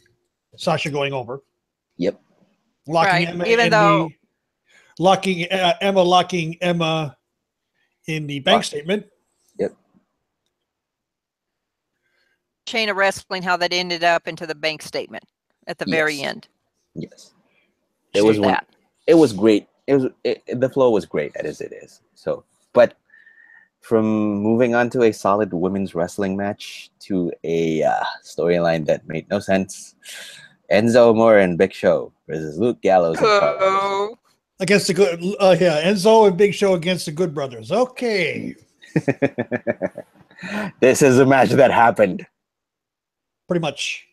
Sasha going over. Yep. Locking Emma in the bank statement. Yep. Chain of wrestling, how that ended up into the bank statement at the very end. Yes. It was great. The flow was great as it is. So, but from moving on to a solid women's wrestling match to a storyline that made no sense. Enzo Amore and Big Show versus Luke Gallows and Carlos. Against the good, Enzo and Big Show against the Good Brothers. Okay. This is a match that happened. Pretty much.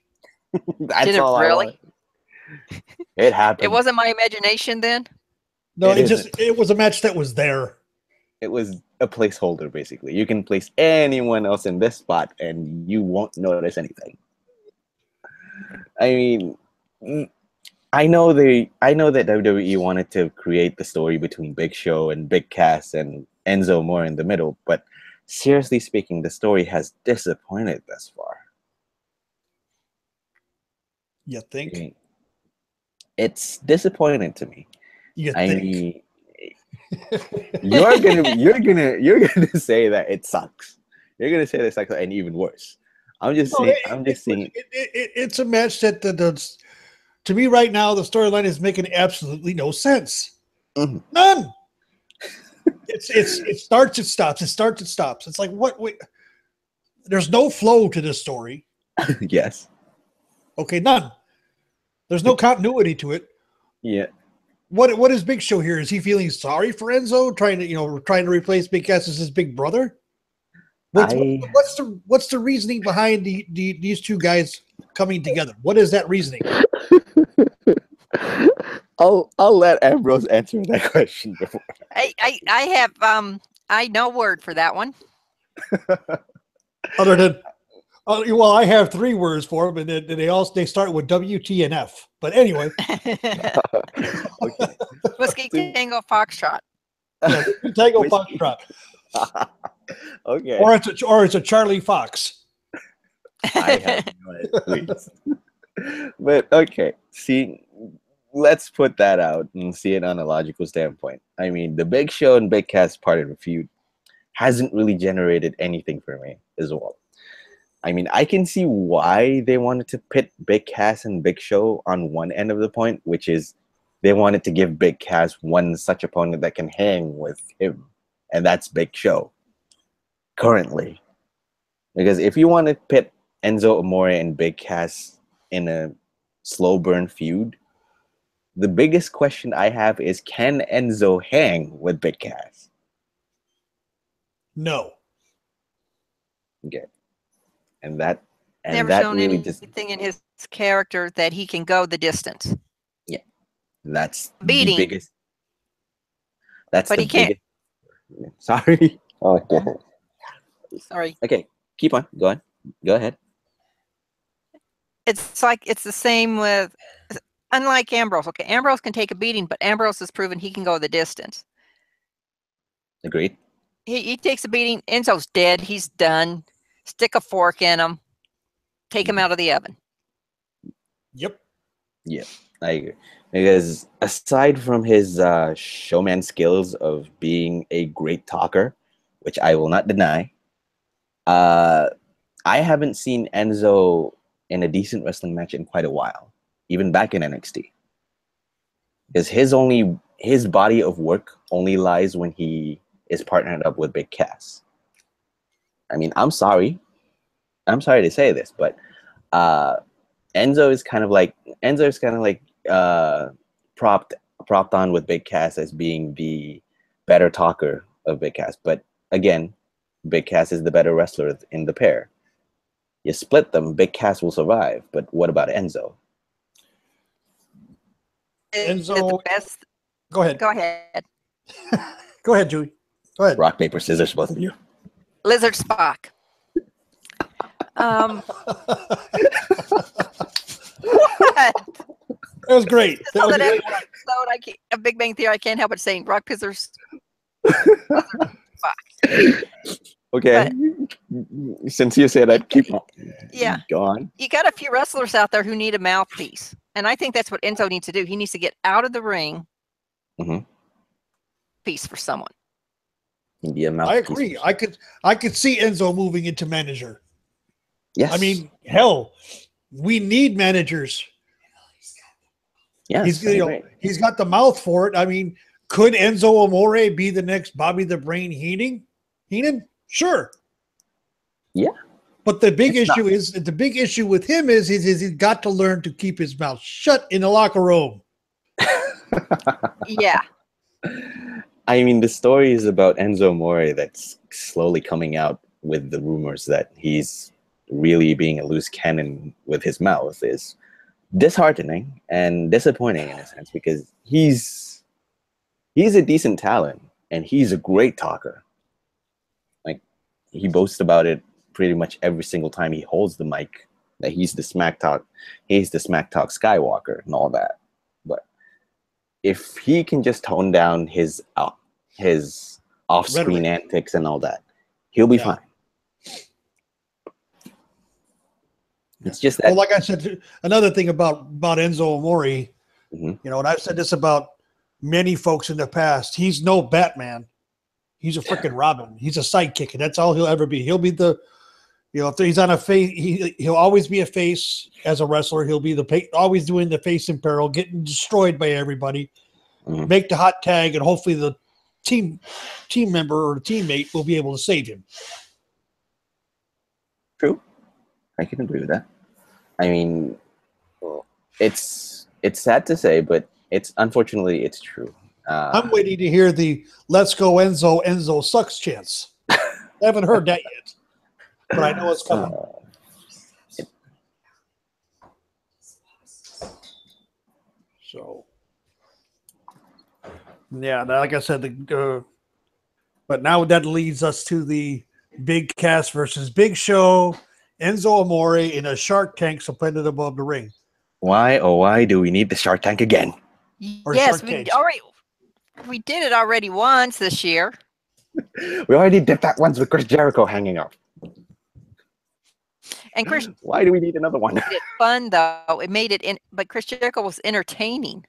That's Did it all really? It happened. It wasn't my imagination then? No, it was a match that was there. It was a placeholder, basically. You can place anyone else in this spot and you won't notice anything. I mean, I know that WWE wanted to create the story between Big Show and Big Cass and Enzo Amore in the middle, but seriously speaking, the story has disappointed thus far. You think? I mean, it's disappointing to me. You I think? mean, you're gonna say that it sucks. You're gonna say that it sucks, and even worse. I'm just saying. It's a match that to me right now, the storyline is making absolutely no sense. Mm-hmm. None. It starts, it stops. It starts, it stops. It's like what? Wait, there's no flow to this story. Yes. Okay, none. There's no continuity to it. Yeah. What is Big Show here? Is he feeling sorry for Enzo, trying to replace Big Cass as his big brother? What's the reasoning behind these two guys coming together? What is that reasoning? I'll let Ambrose answer that question before. I have I no word for that one. Other than well, I have 3 words for them, and they start with WT and F. But anyway, Okay. Whiskey Tango Foxtrot. Yeah, Tango Foxtrot. Okay. Or it's a Charlie Fox. I have no idea. But okay, see, let's put that out and see it on a logical standpoint. I mean, the Big Show and Big Cass part of the feud hasn't really generated anything for me as well. I mean, I can see why they wanted to pit Big Cass and Big Show on one end of the point, which is they wanted to give Big Cass one such opponent that can hang with him, and that's Big Show currently. Because if you want to pit Enzo Amore and Big Cass in a slow burn feud, the biggest question I have is, can Enzo hang with Big Cass? No. Okay. And that Never that shown really just, anything in his character that he can go the distance. yeah, that's the Beating, biggest. That's but the he can't. biggest. Sorry. Okay. Sorry. Okay. Keep on. Go on. Go ahead. It's like it's the same with, unlike Ambrose. Okay, Ambrose can take a beating, but Ambrose has proven he can go the distance. Agreed. He takes a beating. Enzo's dead. He's done. Stick a fork in him. Take him out of the oven. Yep. Yeah, I agree. Because aside from his showman skills of being a great talker, which I will not deny, I haven't seen Enzo in a decent wrestling match in quite a while, even back in NXT. Because his body of work only lies when he is partnered up with Big Cass. I mean, I'm sorry to say this, but Enzo is kind of like propped on with Big Cass as being the better talker of Big Cass. But again, Big Cass is the better wrestler in the pair. You split them, Big Cass will survive. But what about Enzo? Is it Enzo, the best? go ahead. Go ahead. Go ahead, Julie. Go ahead. Rock, paper, scissors, both of you. Lizard Spock. What? That was great. That was great. A Big Bang Theory. I can't help but saying rock, scissors. Okay. Since you said that, keep on. Yeah. Go on. You got a few wrestlers out there who need a mouthpiece. And I think that's what Enzo needs to do. He needs to get out of the ring. Mm-hmm. Piece for someone. Yeah, I agree. I could see Enzo moving into manager. Yes. I mean, hell, we need managers. Yes, he's got the mouth for it. I mean, could Enzo Amore be the next Bobby the Brain Heenan? Sure. Yeah. But the big issue with him is he's got to learn to keep his mouth shut in the locker room. Yeah. I mean, the story is about Enzo Amore that's slowly coming out with the rumors that he's really being a loose cannon with his mouth is disheartening and disappointing in a sense, because he's a decent talent and he's a great talker. Like, he boasts about it pretty much every single time he holds the mic, that he's the smack talk Skywalker and all that. But if he can just tone down his off-screen antics and all that, he'll be fine. It's just that. Well, like I said, another thing about Enzo Amore, Mm-hmm. and I've said this about many folks in the past, he's no Batman. He's a freaking Robin. He's a sidekick, and that's all he'll ever be. He'll be if he's on a face, he'll always be a face as a wrestler. He'll be always doing the face in peril, getting destroyed by everybody. Mm-hmm. Make the hot tag, and hopefully the team member or teammate will be able to save him. True. I can agree with that. I mean, it's sad to say, but unfortunately it's true. I'm waiting to hear the "Let's go Enzo sucks" chants. I haven't heard that yet, but I know it's coming. So, yeah, like I said, but now that leads us to the Big Cass versus Big Show. Enzo Amore in a Shark Tank suspended above the ring. Why do we need the Shark Tank again? Yes, we did it already once this year. We already did that once with Chris Jericho hanging up. And Chris Why do we need another one? made it fun though. It made it but Chris Jericho was entertaining.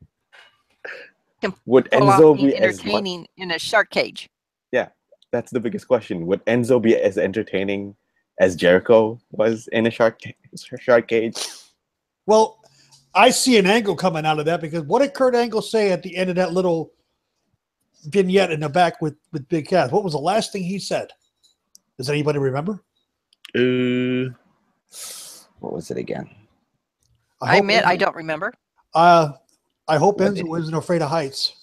Can Would pull off Enzo being be as what? entertaining in a shark cage. Yeah, that's the biggest question. Would Enzo be as entertaining as Jericho was in a shark cage? Well, I see an angle coming out of that because what did Kurt Angle say at the end of that little vignette in the back with Big Cass? What was the last thing he said? Does anybody remember? What was it again? I admit I don't remember. I hope What Enzo did he- isn't afraid of heights.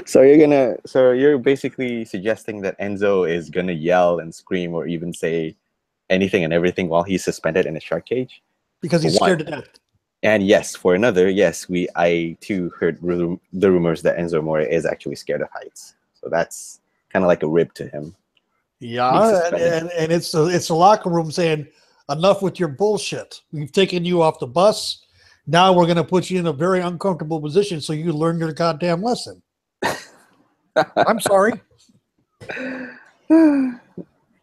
So you're basically suggesting that Enzo is gonna yell and scream or even say anything and everything while he's suspended in a shark cage? Because he's For one. scared to death. And yes, for another, yes, I too heard the rumors that Enzo Amore is actually scared of heights. So that's kind of like a rib to him. Yeah, and it's the locker room saying, enough with your bullshit. We've taken you off the bus. Now we're going to put you in a very uncomfortable position so you learn your goddamn lesson. I'm sorry.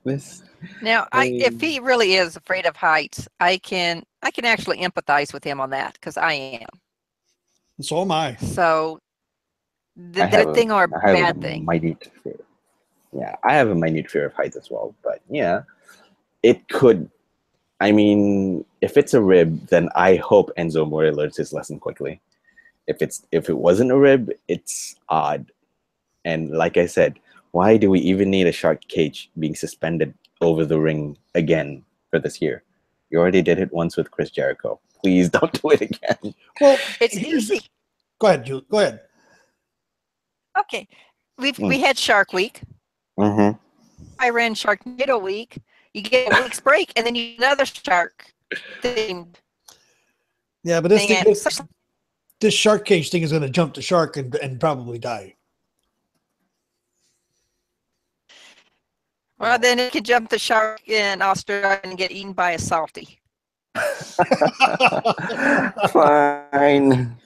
This Now, if he really is afraid of heights, I can actually empathize with him on that because I am. And so am I. So, the good thing or I have bad a thing? minute fear. Yeah, I have a minute fear of heights as well. But yeah, it could. I mean, if it's a rib, then I hope Enzo Amore learns his lesson quickly. If it wasn't a rib, it's odd. And like I said, why do we even need a shark cage being suspended over the ring again for this year? You already did it once with Chris Jericho. Please don't do it again. Well, It's easy. Go ahead, Julie. Go ahead. Okay, we had Shark Week. Mm-hmm. I ran Sharknado Week. You get a week's break, and then you get another shark thing. Yeah, but this shark cage thing is going to jump the shark and probably die. Well, then it could jump the shark in Australia and get eaten by a salty. Fine.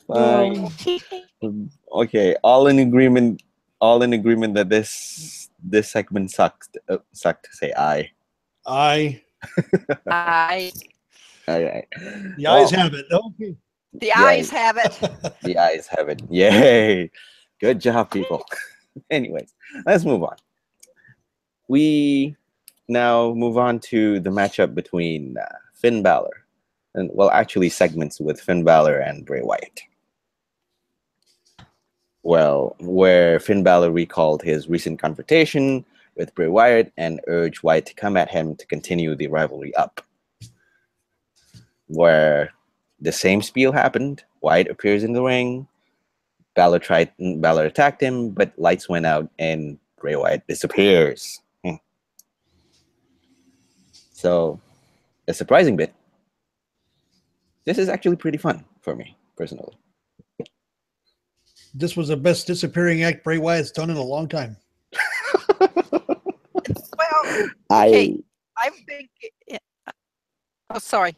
Okay, all in agreement that this segment sucked. Say aye. Aye. All right. The eyes have it. Okay. The eyes have it. The eyes have it. Yay. Good job, people. Anyways, let's move on. We now move on to the matchup between Finn Balor and, well, actually segments with Finn Balor and Bray Wyatt. Well, where Finn Balor recalled his recent confrontation with Bray Wyatt and urged Wyatt to come at him to continue the rivalry up. Where the same spiel happened. Wyatt appears in the ring. Balor attacked him, but lights went out and Bray Wyatt disappears. So, a surprising bit. This is actually pretty fun for me, personally. This was the best disappearing act Bray Wyatt's done in a long time. Well, okay. I've been. Oh, sorry.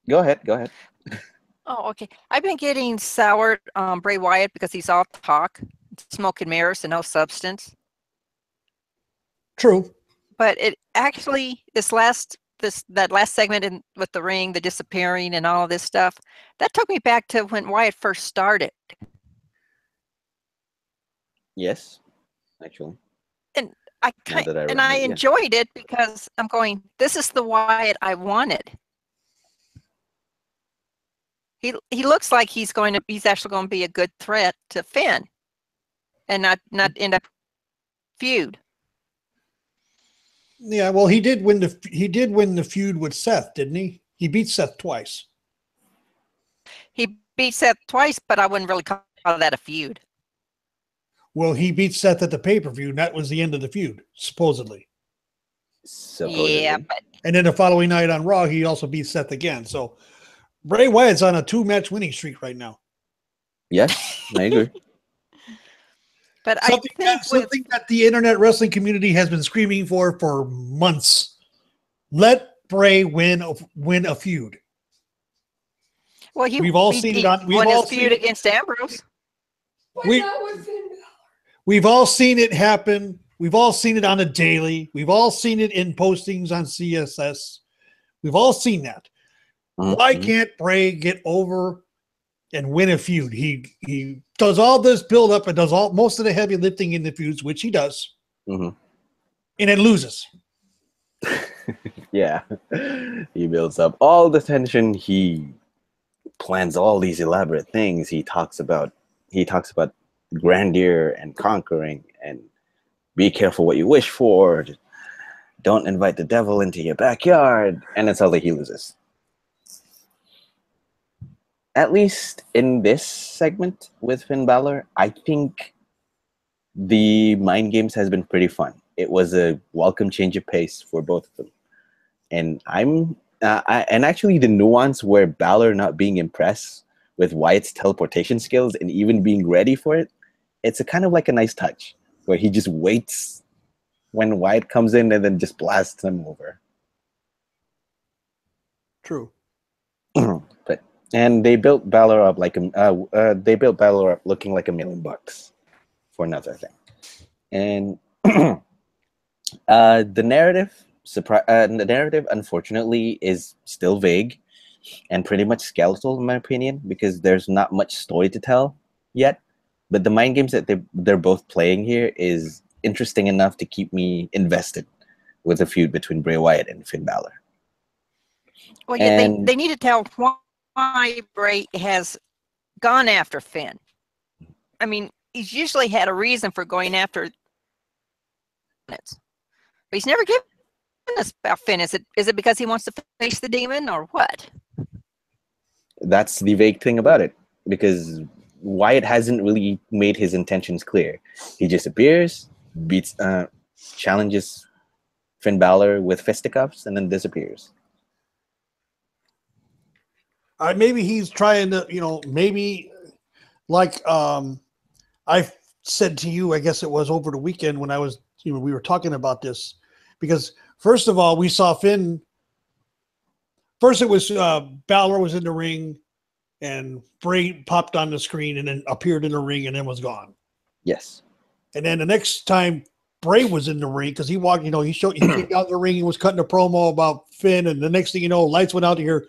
Go ahead. Oh, okay. I've been getting soured on Bray Wyatt because he's all talk, smoke and mirrors, and no substance. True. But it actually, that last segment with the ring, the disappearing, and all of this stuff, that took me back to when Wyatt first started. Yes, actually. And I enjoyed it because I'm going, this is the Wyatt I wanted. He looks like he's actually going to be a good threat to Finn, and not end up feud. Yeah, well, he did win the feud with Seth, didn't he? He beat Seth twice. He beat Seth twice, but I wouldn't really call that a feud. Well, he beat Seth at the pay-per-view, and that was the end of the feud, supposedly. Yeah, but and then the following night on Raw, he also beat Seth again. So Bray Wyatt's on a 2-match winning streak right now. Yes, I agree. But something that the internet wrestling community has been screaming for months. Let Bray win a feud. Well, we've all seen it on. We've all seen against Ambrose. We've all seen it happen We've all seen it on a daily. We've all seen it in postings on CSS. We've all seen that. Why can't Bray get over and win a feud? He does all this build up and does most of the heavy lifting in the feuds, which he does, and then loses. Yeah, he builds up all the tension. He plans all these elaborate things. He talks about grandeur and conquering, and be careful what you wish for. Don't invite the devil into your backyard. And it's all that he loses. At least in this segment with Finn Balor, I think the mind games has been pretty fun. It was a welcome change of pace for both of them. And and actually the nuance where Balor not being impressed with Wyatt's teleportation skills and even being ready for it, it's a kind of like a nice touch where he just waits when Wyatt comes in and then just blasts him over. True. And they built Balor up looking like $1 million for another thing. And the narrative, unfortunately, is still vague and pretty much skeletal, in my opinion, because there's not much story to tell yet. But the mind games that they're both playing here is interesting enough to keep me invested with the feud between Bray Wyatt and Finn Balor. Well, yeah, they need to tell why Bray has gone after Finn. I mean, he's usually had a reason for going after it, but he's never given us about Finn. Is it because he wants to face the demon or what? That's the vague thing about it, because Wyatt hasn't really made his intentions clear. He just appears, challenges Finn Balor with fisticuffs, and then disappears. Maybe he's trying to, maybe like I said to you, I guess it was over the weekend when I was, we were talking about this, because first of all, we saw Finn. First, it was Balor was in the ring, and Bray popped on the screen and then appeared in the ring and then was gone. Yes. And then the next time Bray was in the ring, because he walked, he came out the ring and was cutting a promo about Finn, and the next thing you know, lights went out here.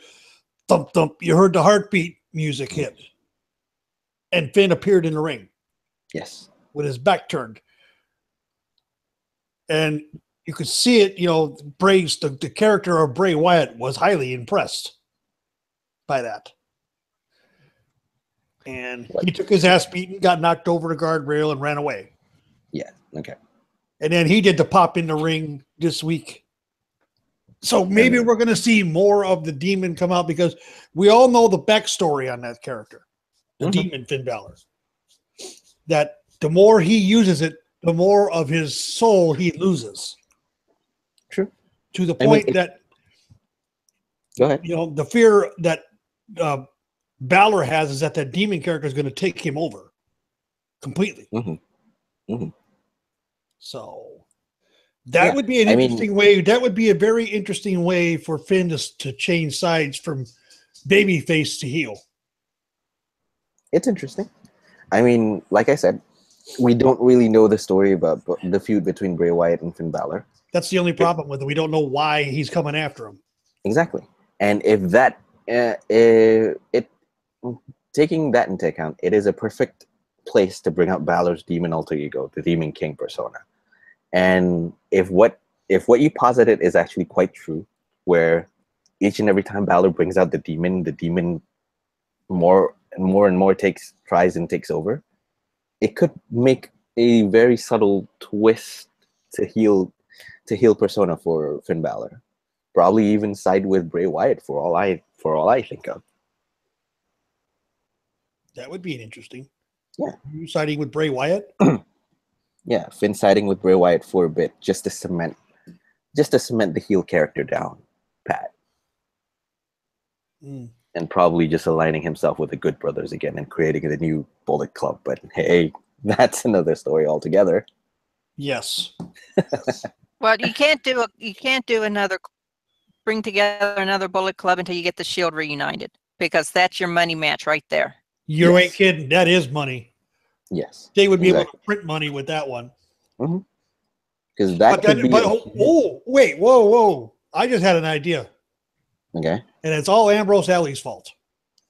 Thump, thump. You heard the heartbeat music hit. And Finn appeared in the ring. Yes. With his back turned. And you could see it, the character of Bray Wyatt was highly impressed by that. And he took his ass beaten, got knocked over the guardrail, and ran away. Yeah, okay. And then he did the pop in the ring this week. So maybe we're going to see more of the demon come out, because we all know the backstory on that character, the demon Finn Balor. That the more he uses it, the more of his soul he loses. True. To the point that, go ahead. The fear that Balor has is that demon character is going to take him over completely. So that would be an interesting way. That would be a very interesting way for Finn to change sides from babyface to heel. It's interesting. I mean, like I said, we don't really know the story about the feud between Bray Wyatt and Finn Balor. That's the only problem with it. We don't know why he's coming after him. Exactly. And if taking that into account, it is a perfect place to bring out Balor's demon alter ego, the Demon King persona. And if what you posited is actually quite true, where each and every time Balor brings out the demon more and more tries and takes over, it could make a very subtle twist to heel persona for Finn Balor. Probably even side with Bray Wyatt for all I think of. That would be interesting. Yeah. You siding with Bray Wyatt? Yeah, Finn siding with Bray Wyatt for a bit, just to cement the heel character down, pat. And probably just aligning himself with the Good Brothers again and creating the new Bullet Club. But hey, that's another story altogether. Yes. Well, you can't do another bring together another Bullet Club until you get the Shield reunited, because that's your money match right there. You ain't kidding. That is money. Yes. They would be able to print money with that one. because that could be. Wait, whoa! I just had an idea, Okay. and it's all Ambrose Alley's fault.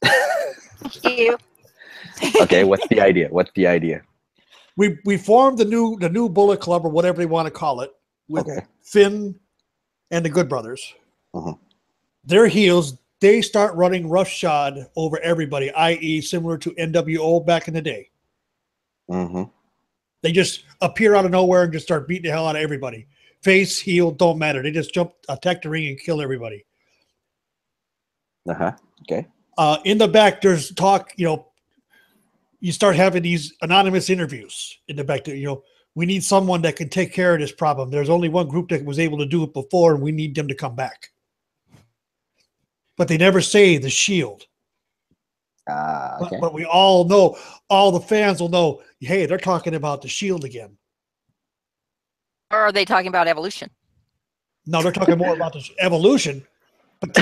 Thank you. Okay. What's the idea? What's the idea? We formed the new Bullet Club or whatever they want to call it with Finn and the Good Brothers. They're heels. They start running roughshod over everybody, i.e., similar to NWO back in the day. They just appear out of nowhere and just start beating the hell out of everybody. Face, heel, don't matter. They just jump, attack the ring, and kill everybody. Okay. In the back, there's talk. You start having these anonymous interviews in the back. We need someone that can take care of this problem. There's only one group that was able to do it before, and we need them to come back. But they never say the Shield. Okay. But we all know, all the fans will know, hey, they're talking about the Shield again. Or are they talking about Evolution? No, they're talking more about the Evolution. But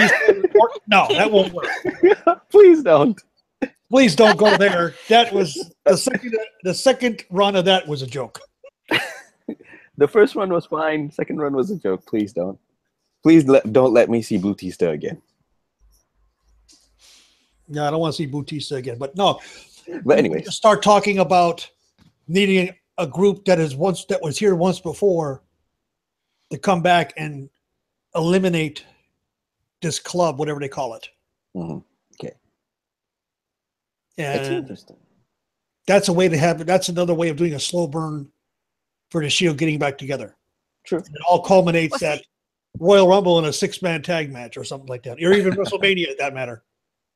no, that won't work. Please don't. Please don't go there. That was the second run of that was a joke. The first run was fine. Second run was a joke. Please don't. Please don't let me see Bautista again. No, I don't want to see Bautista again. But no. But anyway, start talking about needing a group that was here once before to come back and eliminate this club, whatever they call it. Okay. And that's interesting. That's a way to have it. That's another way of doing a slow burn for the Shield getting back together. True. It all culminates at Royal Rumble in a 6-man tag match or something like that, or even WrestleMania, at that matter.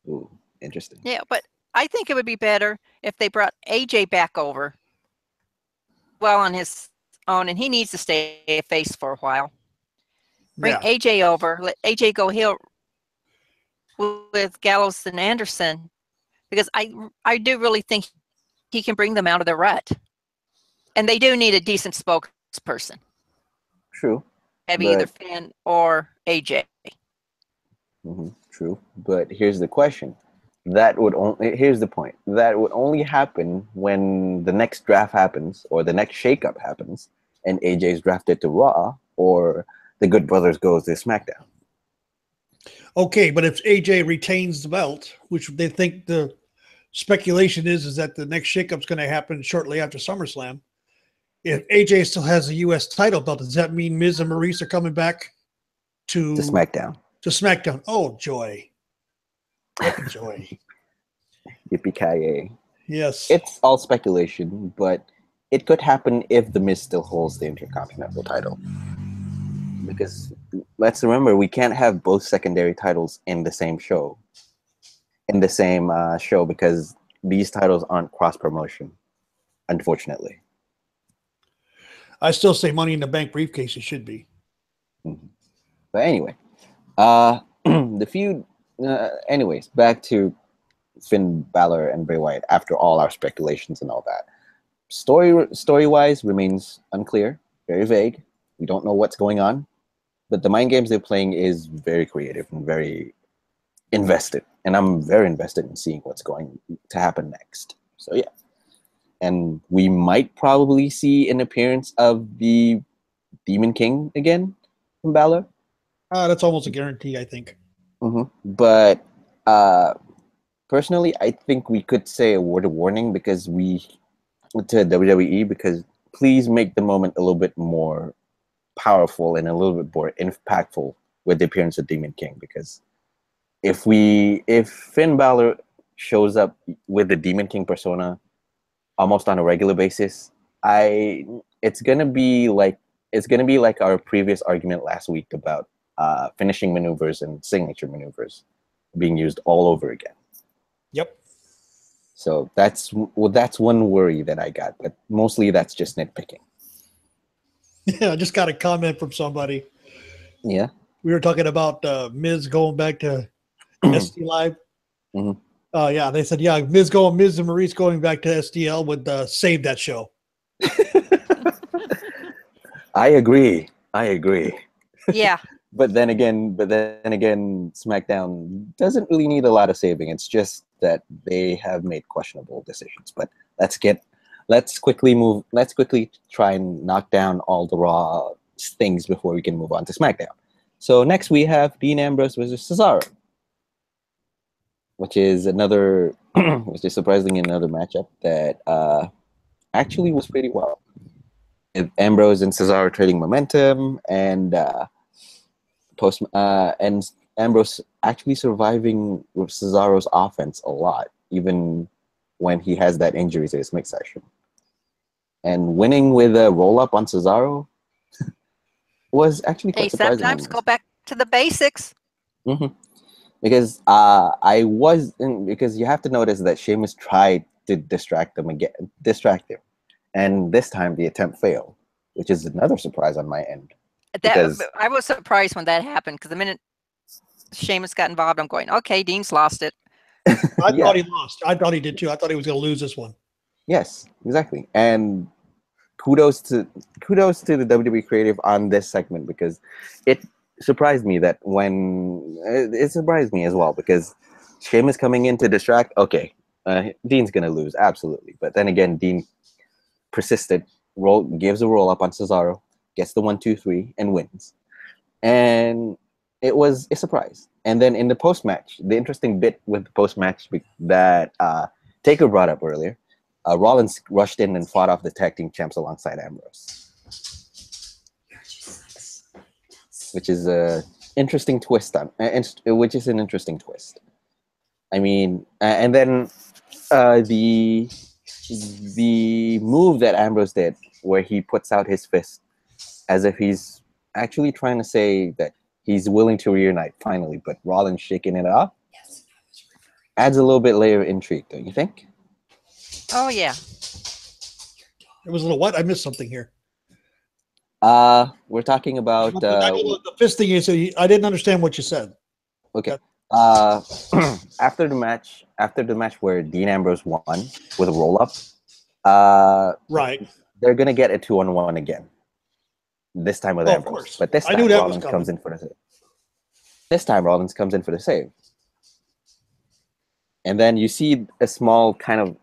Ooh, interesting. Yeah, but I think it would be better if they brought AJ back over. Well, on his own, and he needs to stay a face for a while. Bring AJ over. Let AJ go heel with Gallows and Anderson, because I do really think he can bring them out of their rut. And they do need a decent spokesperson. True. Have either Finn or AJ. True. But here's the question. Here's the point. That would only happen when the next draft happens or the next shakeup happens and AJ's drafted to Raw or the Good Brothers goes to SmackDown. Okay, but if AJ retains the belt, which they think the speculation is that the next shakeup's going to happen shortly after SummerSlam, if AJ still has a U.S. title belt, does that mean Miz and Maurice are coming back to SmackDown? To SmackDown. Oh, joy. Joy. Yippee-ki-yay. Yes. It's all speculation, but it could happen if The Miz still holds the Intercontinental title. Because let's remember, we can't have both secondary titles in the same show. Because these titles aren't cross-promotion, unfortunately. I still say Money in the Bank briefcase, it should be. But anyway, the feud... anyways, back to Finn Balor and Bray Wyatt after all our speculations and all that. Story-wise remains unclear, very vague. We don't know what's going on. But the mind games they're playing is very creative and very invested. And I'm very invested in seeing what's going to happen next. So yeah. And we might probably see an appearance of the Demon King again from Balor. That's almost a guarantee, I think. But personally, I think we could say a word of warning to WWE, because please make the moment a little bit more powerful and a little bit more impactful with the appearance of Demon King. Because if Finn Balor shows up with the Demon King persona almost on a regular basis, it's gonna be like our previous argument last week about finishing maneuvers and signature maneuvers being used all over again. Yep. So that's one worry that I got, but mostly that's just nitpicking. Yeah, I just got a comment from somebody. Yeah. We were talking about Miz going back to SD Live. Yeah, they said, Miz and Maurice going back to SDL would save that show. I agree. Yeah. But then again, SmackDown doesn't really need a lot of saving. It's just that they have made questionable decisions. But let's get let's quickly move. Let's quickly try and knock down all the Raw things before we can move on to SmackDown. So next we have Dean Ambrose versus Cesaro, which is another, which is surprisingly another matchup that actually was pretty well. With Ambrose and Cesaro trading momentum, and and Ambrose actually surviving with Cesaro's offense a lot, even when he has that injury to his midsection. And winning with a roll up on Cesaro was actually Hey, quite surprising. sometimes go back to the basics. Mm-hmm. Because because you have to notice that Sheamus tried to distract him, and this time the attempt failed, which is another surprise on my end. Because I was surprised when that happened, because the minute Sheamus got involved, I'm going, okay, Dean's lost it. I thought he lost. I thought he did too. I thought he was going to lose this one. Yes, exactly. And kudos to the WWE creative on this segment, because it surprised me that it surprised me as well, because Sheamus coming in to distract. Okay, Dean's gonna lose, absolutely. But then again, Dean persisted, gives a roll up on Cesaro, gets the 1-2-3, and wins. And it was a surprise. And then in the post match, the interesting bit with the post match that Taker brought up earlier, Rollins rushed in and fought off the tag team champs alongside Ambrose, which is an interesting twist. Which is an interesting twist. I mean, and then the move that Ambrose did, where he puts out his fist as if he's actually trying to say that he's willing to reunite finally, but Rollins shaking it off, adds a little bit layer of intrigue, don't you think? Oh, yeah. It was a little what? I missed something here. We're talking about the fist thing is, I didn't understand what you said. Okay. After the match where Dean Ambrose won with a roll up, right, they're gonna get a 2-on-1 again. This time with Ambrose, of course. But this time Rollins comes in for the save. This time Rollins comes in for the save, and then you see a small kind of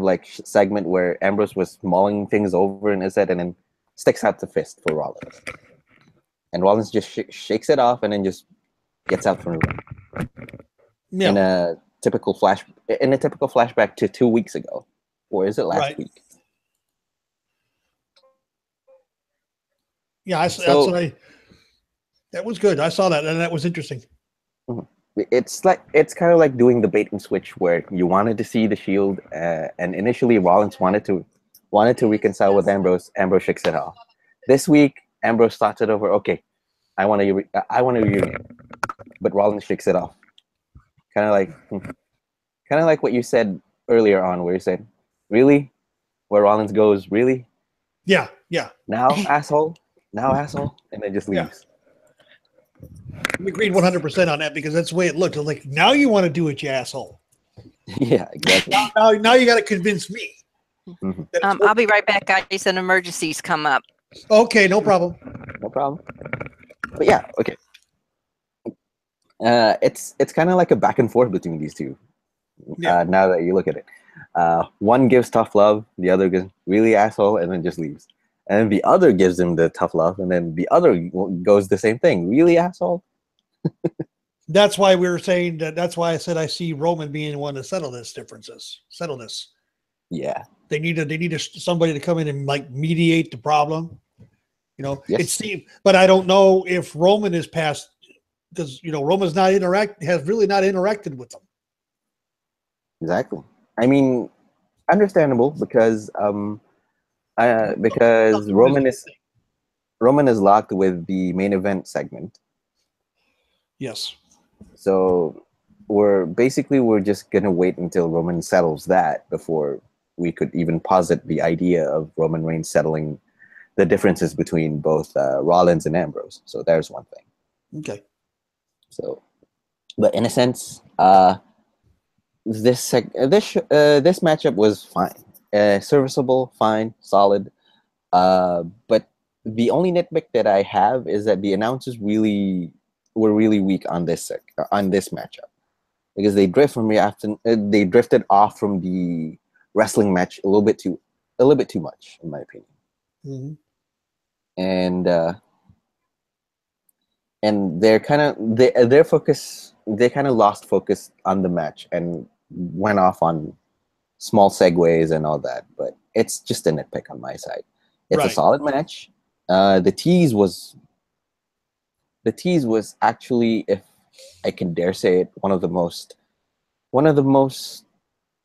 like segment where Ambrose was mulling things over in his head, and then sticks out the fist for Rollins, and Rollins just shakes it off, and then just gets out from the ring. Yeah. In a typical flashback to 2 weeks ago, or is it last week? Yeah, that was good. I saw that, and that was interesting. It's kind of like doing the bait and switch, where you wanted to see the Shield, and initially Rollins wanted to reconcile with Ambrose. Ambrose shakes it off. This week, Ambrose thoughts it over. Okay, I want to reunion, but Rollins shakes it off. Kind of like what you said earlier on, where you said, "Really, where Rollins goes, really? Yeah. Now, asshole." And then just leaves. Yeah. We agreed 100% on that, because that's the way it looked. Like, now you want to do it, you asshole. Yeah, exactly. Now you got to convince me. Mm-hmm. I'll be right back, guys. An emergency's come up. Okay, no problem. No problem. But yeah, okay. It's kind of like a back and forth between these two. Yeah. Now that you look at it, one gives tough love, the other gives really asshole, and then just leaves. And then the other gives him the tough love, and then the other goes the same thing, really asshole. That's why we were saying that. That's why I said I see Roman being one to settle this. Yeah, they need somebody to come in and like mediate the problem. Yes. It seemed, but I don't know if Roman is past, because Roman's has really not interacted with them. Exactly. I mean, understandable, because Roman is locked with the main event segment. Yes. So we're just gonna wait until Roman settles that before we could even posit the idea of Roman Reigns settling the differences between both Rollins and Ambrose. So there's one thing. Okay. So, but in a sense, this matchup was fine, serviceable, fine, solid. But the only nitpick that I have is that the announcers were really weak on this matchup, because they drifted off from the wrestling match a little bit too much, in my opinion. Mm-hmm. And they're kind of their focus. They kind of lost focus on the match and went off on small segues and all that. But it's just a nitpick on my side. It's a Right. solid match. The tease was actually, if I can dare say it, one of the most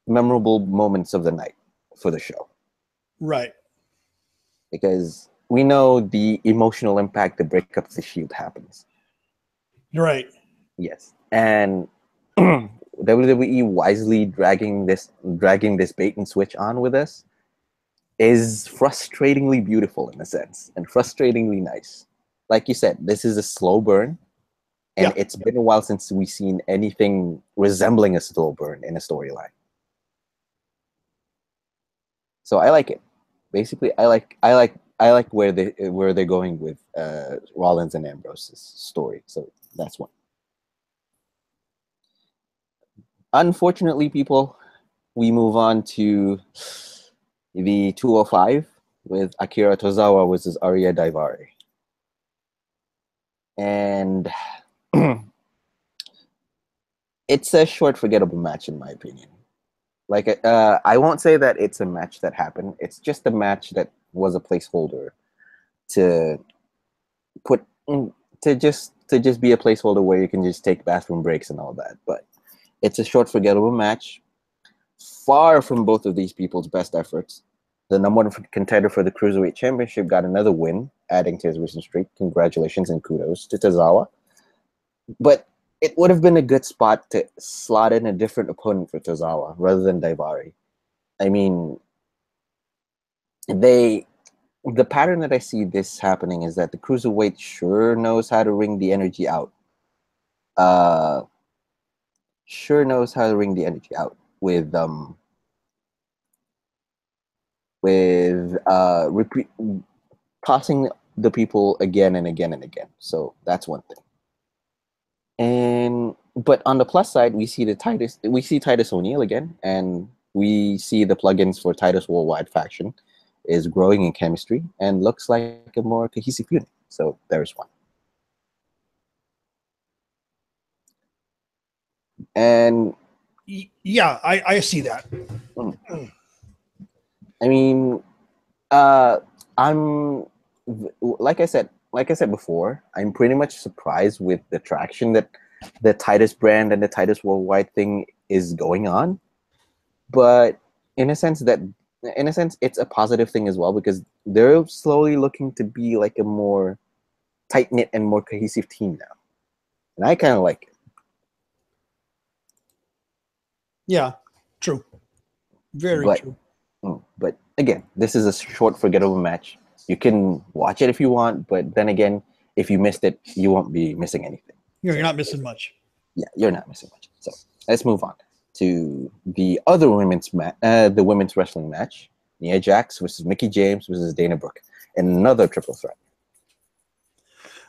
memorable moments of the night for the show. Right. Because we know the emotional impact the breakup of the Shield happens. Right. Yes. And WWE wisely dragging this bait and switch on with us is frustratingly beautiful in a sense, and frustratingly nice. Like you said, this is a slow burn, and Yeah. it's been a while since we've seen anything resembling a slow burn in a storyline. So I like it. Basically, I like where they're going with Rollins and Ambrose's story. So that's one. Unfortunately, people, we move on to the 205 with Akira Tozawa versus Arya Daivari. And it's a short, forgettable match, in my opinion. Like, I won't say that it's a match that happened. It's just a match that was a placeholder to put to just be a placeholder where you can just take bathroom breaks and all that. But it's a short, forgettable match. Far from both of these people's best efforts. The number one contender for the Cruiserweight Championship got another win, adding to his recent streak. Congratulations and kudos to Tozawa. But it would have been a good spot to slot in a different opponent for Tozawa rather than Daivari. I mean, the pattern that I see this happening is that the Cruiserweight sure knows how to wring the energy out. Sure knows how to wring the energy out with repeat tossing the people again and again and again. So that's one thing. But on the plus side, we see Titus O'Neil again, and we see the plugins for Titus Worldwide faction is growing in chemistry and looks like a more cohesive unit. So there's one. And Yeah, I see that. I mean, I'm like I said before, I'm pretty much surprised with the traction that the Titus brand and the Titus Worldwide thing is going on. But in a sense, it's a positive thing as well, because they're slowly looking to be like a more tight knit and more cohesive team now, and I kind of like it. Yeah, true. Very But true. but again, this is a short, forgettable match. You can watch it if you want, but then again, if you missed it, you won't be missing anything. You're not missing much. Yeah, you're not missing much. So let's move on to the other the women's wrestling match: Nia Jax versus Mickie James versus Dana Brooke, and another triple threat.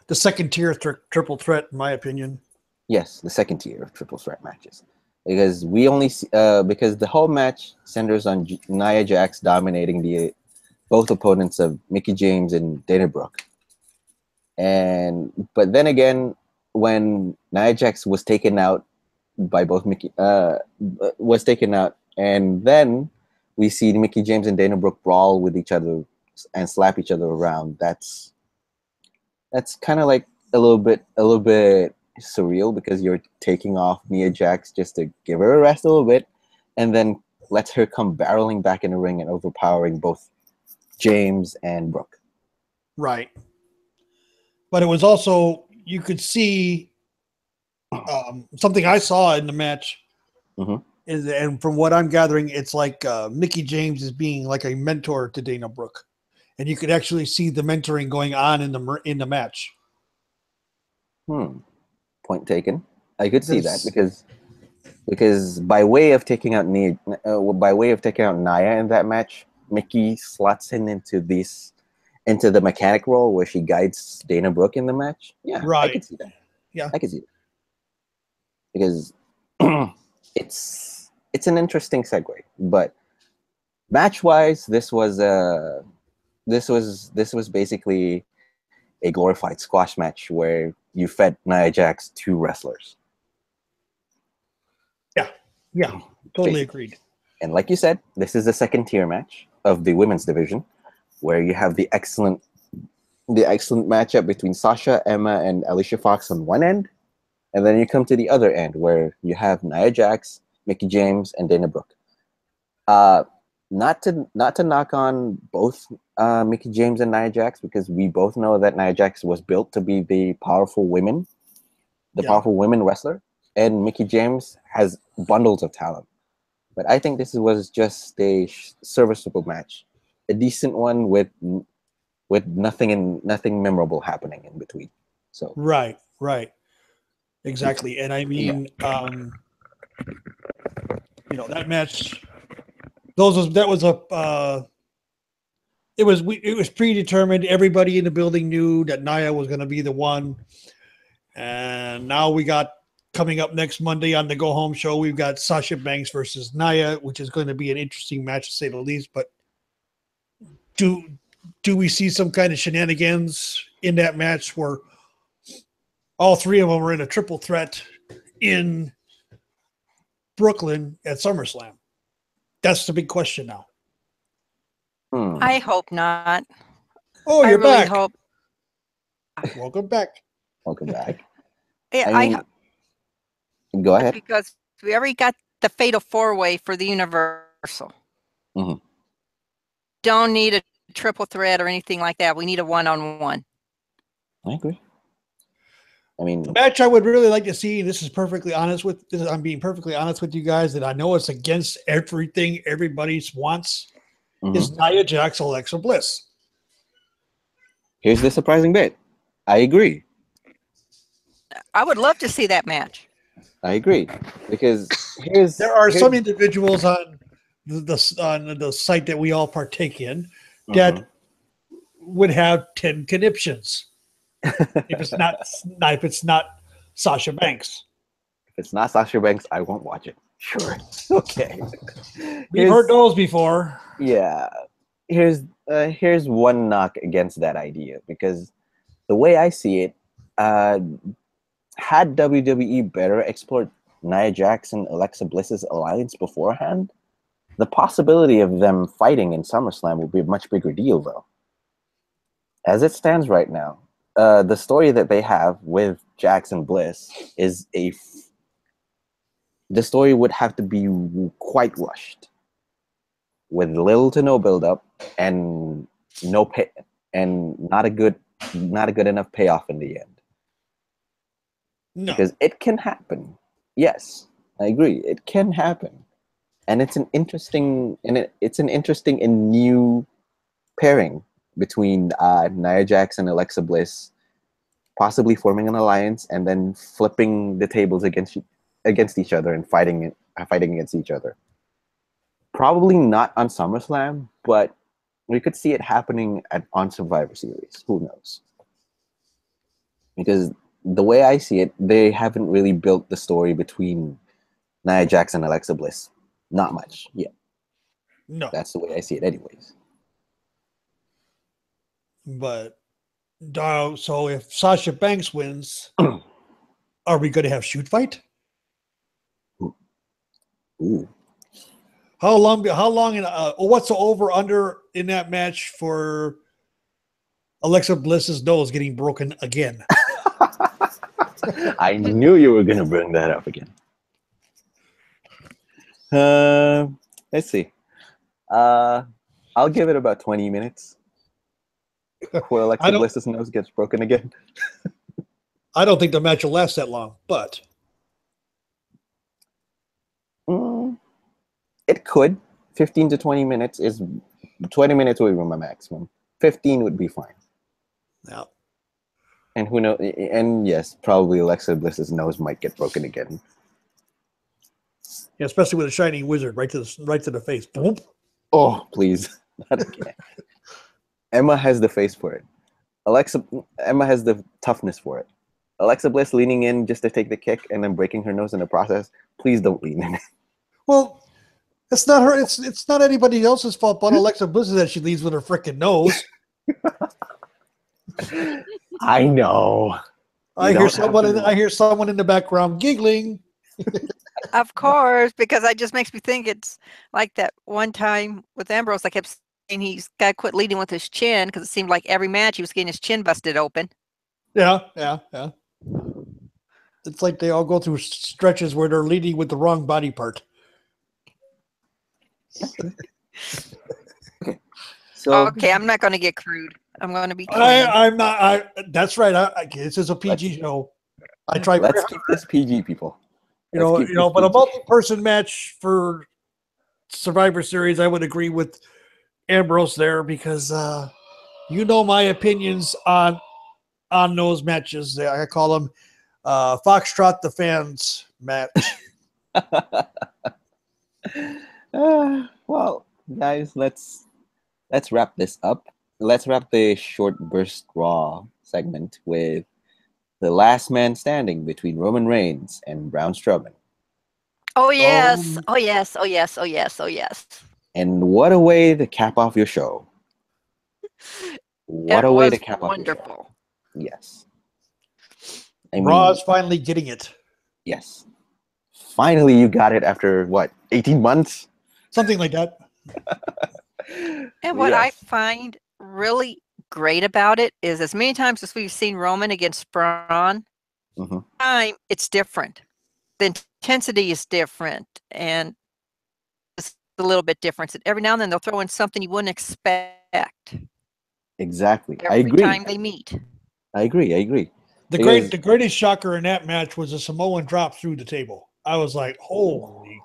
The second tier triple threat, in my opinion. Yes, the second tier of triple threat matches, because we only see, because the whole match centers on Nia Jax dominating both opponents of Mickie James and Dana Brooke. But then again, when Nia Jax was taken out by both was taken out, and then we see Mickie James and Dana Brooke brawl with each other and slap each other around. That's kind of like a little bit surreal, because you're taking off Nia Jax just to give her a rest a little bit, and then lets her come barreling back in the ring and overpowering both James and Brooke. Right. But it was also, you could see something I saw in the match. Mm-hmm. And from what I'm gathering, it's like Mickie James is being like a mentor to Dana Brooke, and you could actually see the mentoring going on in the match. Point taken. I could see that, because by way of taking out Nia in that match, Mickie slots in into the mechanic role where she guides Dana Brooke in the match. Yeah, Right. I could see that. Yeah, I could see that, because it's an interesting segue. But Match wise, this was basically a glorified squash match where you fed Nia Jax two wrestlers. Yeah, totally agreed. And like you said, this is the second tier match of the women's division, where you have the excellent matchup between Sasha, Emma, and Alicia Fox on one end, and then you come to the other end where you have Nia Jax, Mickie James, and Dana Brooke. Not to knock on both Mickie James and Nia Jax, because we both know that Nia Jax was built to be the powerful women wrestler, and Mickie James has bundles of talent. But I think this was just a serviceable match, a decent one with nothing memorable happening in between. So right, exactly. And I mean, that match, it was predetermined. Everybody in the building knew that Nia was going to be the one. And now we got, coming up next Monday on the Go Home show, we've got Sasha Banks versus Nia, which is going to be an interesting match to say the least. But do we see some kind of shenanigans in that match where all three of them are in a triple threat in Brooklyn at SummerSlam? That's the big question now. I hope not. Oh, you're really back. Hope. Welcome back. Welcome back. Yeah, Go ahead. Because we already got the Fatal 4-Way for the Universal. Mm-hmm. Don't need a triple threat or anything like that. We need a one-on-one. I agree. I mean, the match I would really like to see, and I'm being perfectly honest with you guys, that I know it's against everything everybody wants, is Nia Jax, Alexa Bliss. Here's the surprising bit. I agree. I would love to see that match. I agree, because there are some individuals on the site that we all partake in that would have 10 conniptions if it's not Sasha Banks. If it's not Sasha Banks, I won't watch it. Sure. Okay. We've heard those before. Yeah. Here's one knock against that idea, because the way I see it, had WWE better explored Nia Jax and Alexa Bliss's alliance beforehand, the possibility of them fighting in SummerSlam would be a much bigger deal, though. As it stands right now, the story that they have with Jax and Bliss is the story would have to be quite rushed, with little to no build-up and not a good enough payoff in the end. No. Because it can happen. Yes, I agree. It can happen, and it's an interesting and new pairing between Nia Jax and Alexa Bliss, possibly forming an alliance and then flipping the tables against each other and fighting against each other. Probably not on SummerSlam, but we could see it happening on Survivor Series. Who knows? Because the way I see it, they haven't really built the story between Nia Jax and Alexa Bliss. Not much yet. No. That's the way I see it anyways. But, so if Sasha Banks wins, are we going to have shoot fight? Ooh. How long, what's the over under in that match for Alexa Bliss's nose getting broken again? I knew you were going to bring that up again. Let's see. I'll give it about 20 minutes before Alexa Bliss's nose gets broken again. I don't think the match will last that long, but it could. 15 to 20 minutes is 20 minutes would be my maximum. 15 would be fine. Yeah. And who knows? And yes, probably Alexa Bliss's nose might get broken again. Yeah, especially with a shining wizard right to the face. Boom. Oh, please, not again. Emma has the face for it. Emma has the toughness for it. Alexa Bliss leaning in just to take the kick and then breaking her nose in the process. Please don't lean in. Well, It's not her. It's not anybody else's fault but Alexa Bliss that she leaves with her freaking nose. I know. I hear someone in the background giggling. Of course, because it just makes me think it's like that one time with Ambrose. I kept saying he's got to quit leading with his chin because it seemed like every match he was getting his chin busted open. Yeah. It's like they all go through stretches where they're leading with the wrong body part. So Okay, I'm not going to get crude. I'm going to be. I'm not. That's right. This is a PG show. I try. Let's keep this PG, people. But a multi-person match for Survivor Series, I would agree with Ambrose there because my opinions on those matches. I call them Foxtrot the fans match. Well, guys, let's wrap this up. Let's wrap the short burst Raw segment with the last man standing between Roman Reigns and Braun Strowman. Oh yes! Oh yes! Oh yes! Oh yes! Oh yes! And what a way to cap off your show! What a way to cap off your show! Yes. Raw's finally getting it. Yes. Finally, you got it after what, 18 months? Something like that. And what I find really great about it is as many times as we've seen Roman against Braun, time it's different. The intensity is different and it's a little bit different. Every now and then they'll throw in something you wouldn't expect. Exactly. Every time they meet. I agree. The greatest shocker in that match was a Samoan drop through the table. I was like, holy,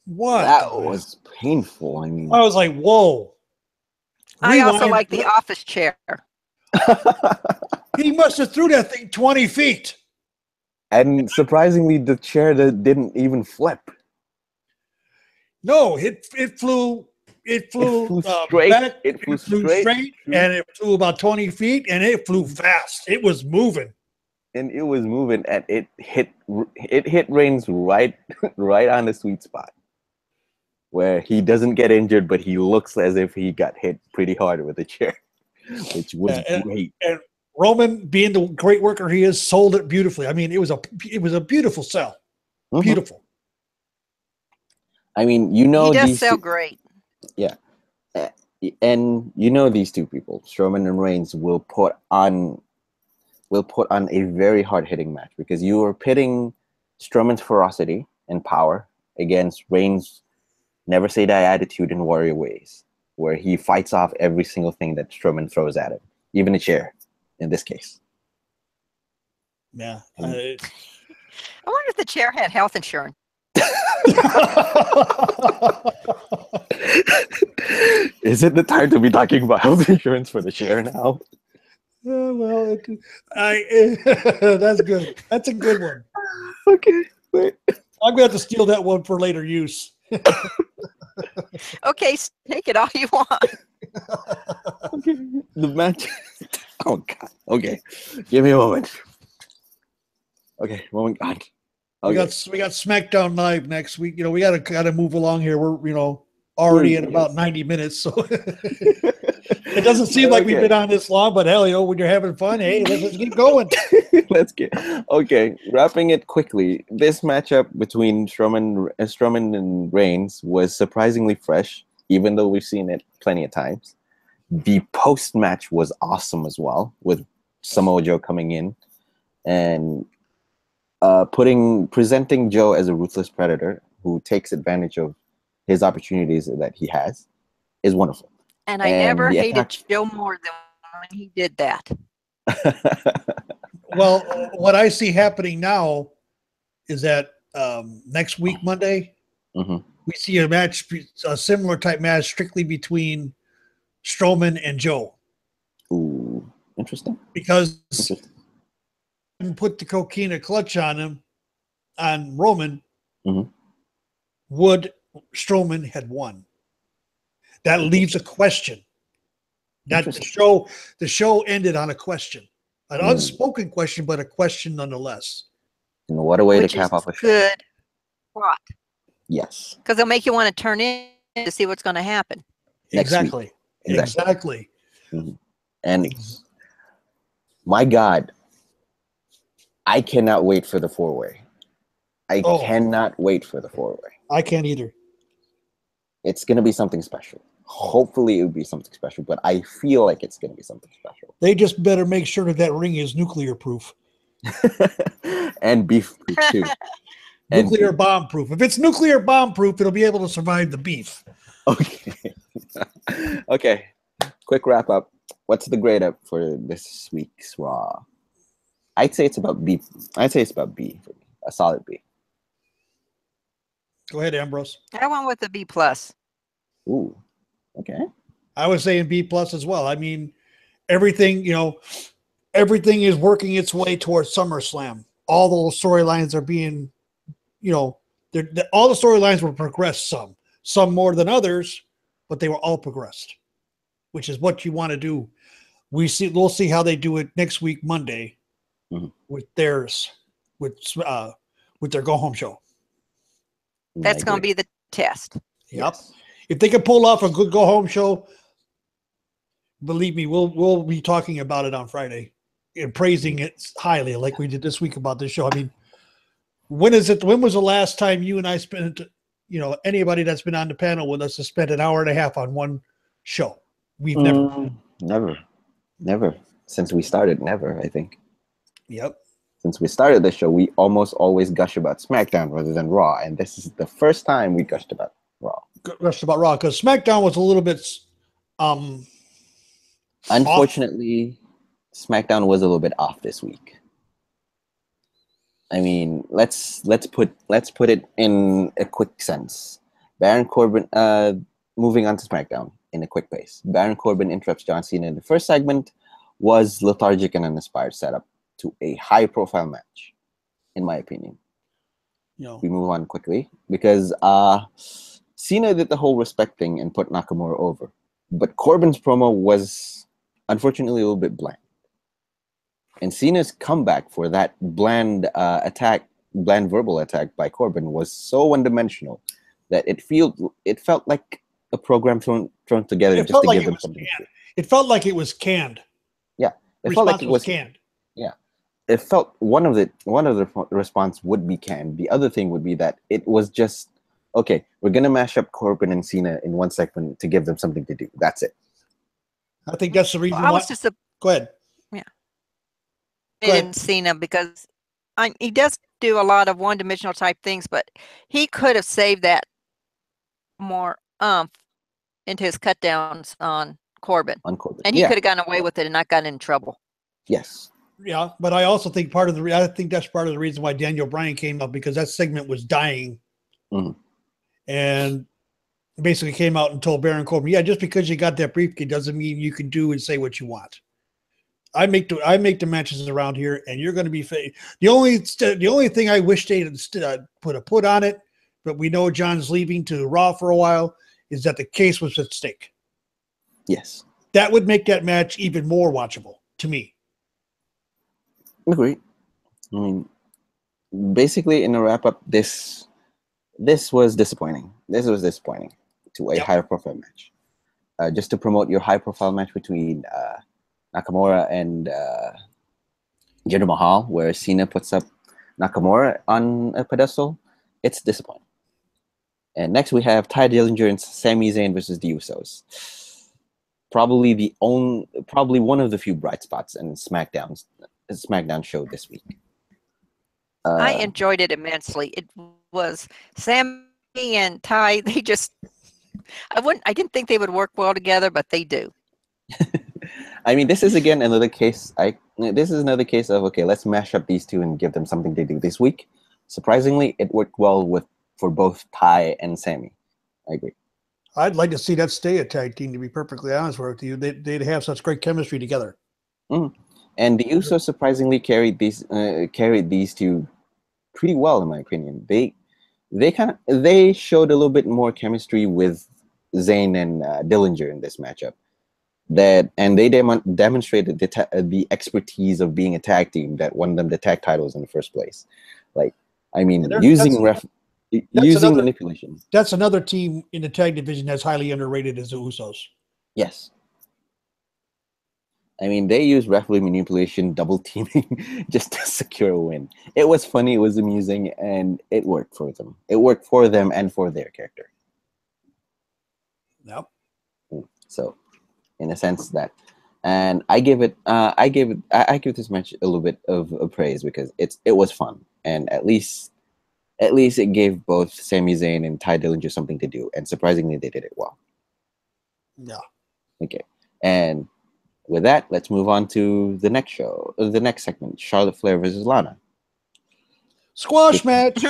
what? That was painful. I mean, I was like, whoa. I also like the office chair. He must have threw that thing 20 feet. And surprisingly, the chair that didn't even flip. No, it flew straight. Back, it flew straight, and it flew about 20 feet, and it flew fast. It was moving. And it hit Reigns right on the sweet spot, where he doesn't get injured, but he looks as if he got hit pretty hard with the chair, which was great. And Roman, being the great worker he is, sold it beautifully. I mean, it was a beautiful sell. Beautiful. I mean, he does sell great. Yeah. And these two people, Strowman and Reigns, will put on a very hard-hitting match because you are pitting Strowman's ferocity and power against Reigns' never say die attitude and warrior ways, where he fights off every single thing that Strowman throws at him, even a chair in this case. Yeah. I wonder if the chair had health insurance. Is it the time to be talking about health insurance for the chair now? Well, that's good. That's a good one. Okay, wait. I'm going to have to steal that one for later use. Okay, take it all you want. Okay, the match. Oh God. Okay, give me a moment. Okay, moment. God. Okay. We got SmackDown Live next week. We gotta move along here. We're already at about 90 minutes, so it doesn't seem like we've been on this long. But hell, when you're having fun, hey, let's keep going. Wrapping it quickly. This matchup between Strowman and Reigns was surprisingly fresh, even though we've seen it plenty of times. The post match was awesome as well, with Samoa Joe coming in and presenting Joe as a ruthless predator who takes advantage of his opportunities that he has is wonderful. And I never hated Joe more than when he did that. Well, what I see happening now is that next week, Monday, we see a similar type match strictly between Strowman and Joe. Ooh, interesting. Because put the coquina clutch on Roman, would Strowman had won? That leaves a question. That the show ended on a question, an unspoken question, but a question nonetheless. And what a way to cap off a show. Good plot. Yes. Because they'll make you want to turn in to see what's going to happen. Next week. Exactly. Exactly. And my God, I cannot wait for the 4-way. I cannot wait for the 4-way. I can't either. It's going to be something special. Hopefully it will be something special, but I feel like it's going to be something special. They just better make sure that ring is nuclear proof. And beef proof too. Nuclear bomb proof. If it's nuclear bomb proof, it'll be able to survive the beef. Okay. Okay. Quick wrap up. What's the grade up for this week's Raw? I'd say it's about B. I'd say it's about B for me. A solid B. Go ahead, Ambrose. I went with a B+. Ooh. Okay. I was saying B+ as well. I mean, everything is working its way towards SummerSlam. All those storylines are being, all the storylines were progressed some more than others, but they were all progressed, which is what you want to do. We'll see how they do it next week, Monday, with their go home show. That's going to be the test. Yep. Yes. If they can pull off a good go home show, believe me, we'll be talking about it on Friday and praising it highly, like we did this week about this show. I mean, when was the last time you and I spent, anybody that's been on the panel with us has spent an hour and a half on one show? We've never since we started. Never, I think. Yep. Since we started the show, we almost always gush about SmackDown rather than Raw, and this is the first time we gushed about Raw. Gushed about Raw because SmackDown was a little bit. Unfortunately, SmackDown was a little bit off this week. I mean, let's put it in a quick sense. Baron Corbin, moving on to SmackDown in a quick pace. Baron Corbin interrupts John Cena in the first segment, was lethargic and uninspired setup to a high-profile match, in my opinion. We move on quickly because Cena did the whole respect thing and put Nakamura over, but Corbin's promo was unfortunately a little bit bland. And Cena's comeback for that bland verbal attack by Corbin was so one-dimensional that it felt like a program thrown together just to give them something. It felt like it was canned. Yeah, it felt like it was canned. Yeah, it felt one of the response would be canned. The other thing would be that it was just okay. We're gonna mash up Corbin and Cena in one segment to give them something to do. That's it. I think that's the reason. Go ahead. Yeah. In Cena because he does do a lot of one-dimensional type things, but he could have saved that more into his cut downs on Corbin. And he could have gotten away with it and not gotten in trouble. Yes. Yeah, but I also think I think that's part of the reason why Daniel Bryan came up, because that segment was dying. And basically came out and told Baron Corbin, yeah, just because you got that briefcase doesn't mean you can do and say what you want. I make the matches around here, and you're going to be the only thing I wish they had put on it, but we know John's leaving to Raw for a while, is that the case was at stake. Yes, that would make that match even more watchable to me. Agree. I mean, basically, in a wrap up, this was disappointing. This was disappointing to a higher profile match. Just to promote your high profile match between Nakamura and Jinder Mahal, where Cena puts up Nakamura on a pedestal, it's disappointing. And next we have Ty Dillinger and Sami Zayn versus the Usos. Probably one of the few bright spots in SmackDown show this week. I enjoyed it immensely. It was Sami and Ty. They just, I didn't think they would work well together, but they do. I mean, this is again another case. This is another case of okay, let's mash up these two and give them something to do this week. Surprisingly, it worked well for both Ty and Sami. I agree. I'd like to see that stay a tag team. To be perfectly honest with you, they'd have such great chemistry together. And the Usos surprisingly carried these two pretty well, in my opinion. They showed a little bit more chemistry with Zayn and Dillinger in this matchup. And they demonstrated the expertise of being a tag team that won them the tag titles in the first place. Like, I mean, using manipulation. That's another team in the tag division that's highly underrated is the Usos. Yes. I mean, they use referee manipulation, double teaming, just to secure a win. It was funny, it was amusing, and it worked for them. It worked for them and for their character. Yep. So, in a sense, that, and I give this match a little bit of praise because it was fun, and at least it gave both Sami Zayn and Ty Dillinger something to do, and surprisingly, they did it well. Yeah. Okay, and with that, let's move on to the next show, the next segment: Charlotte Flair versus Lana. Squash match.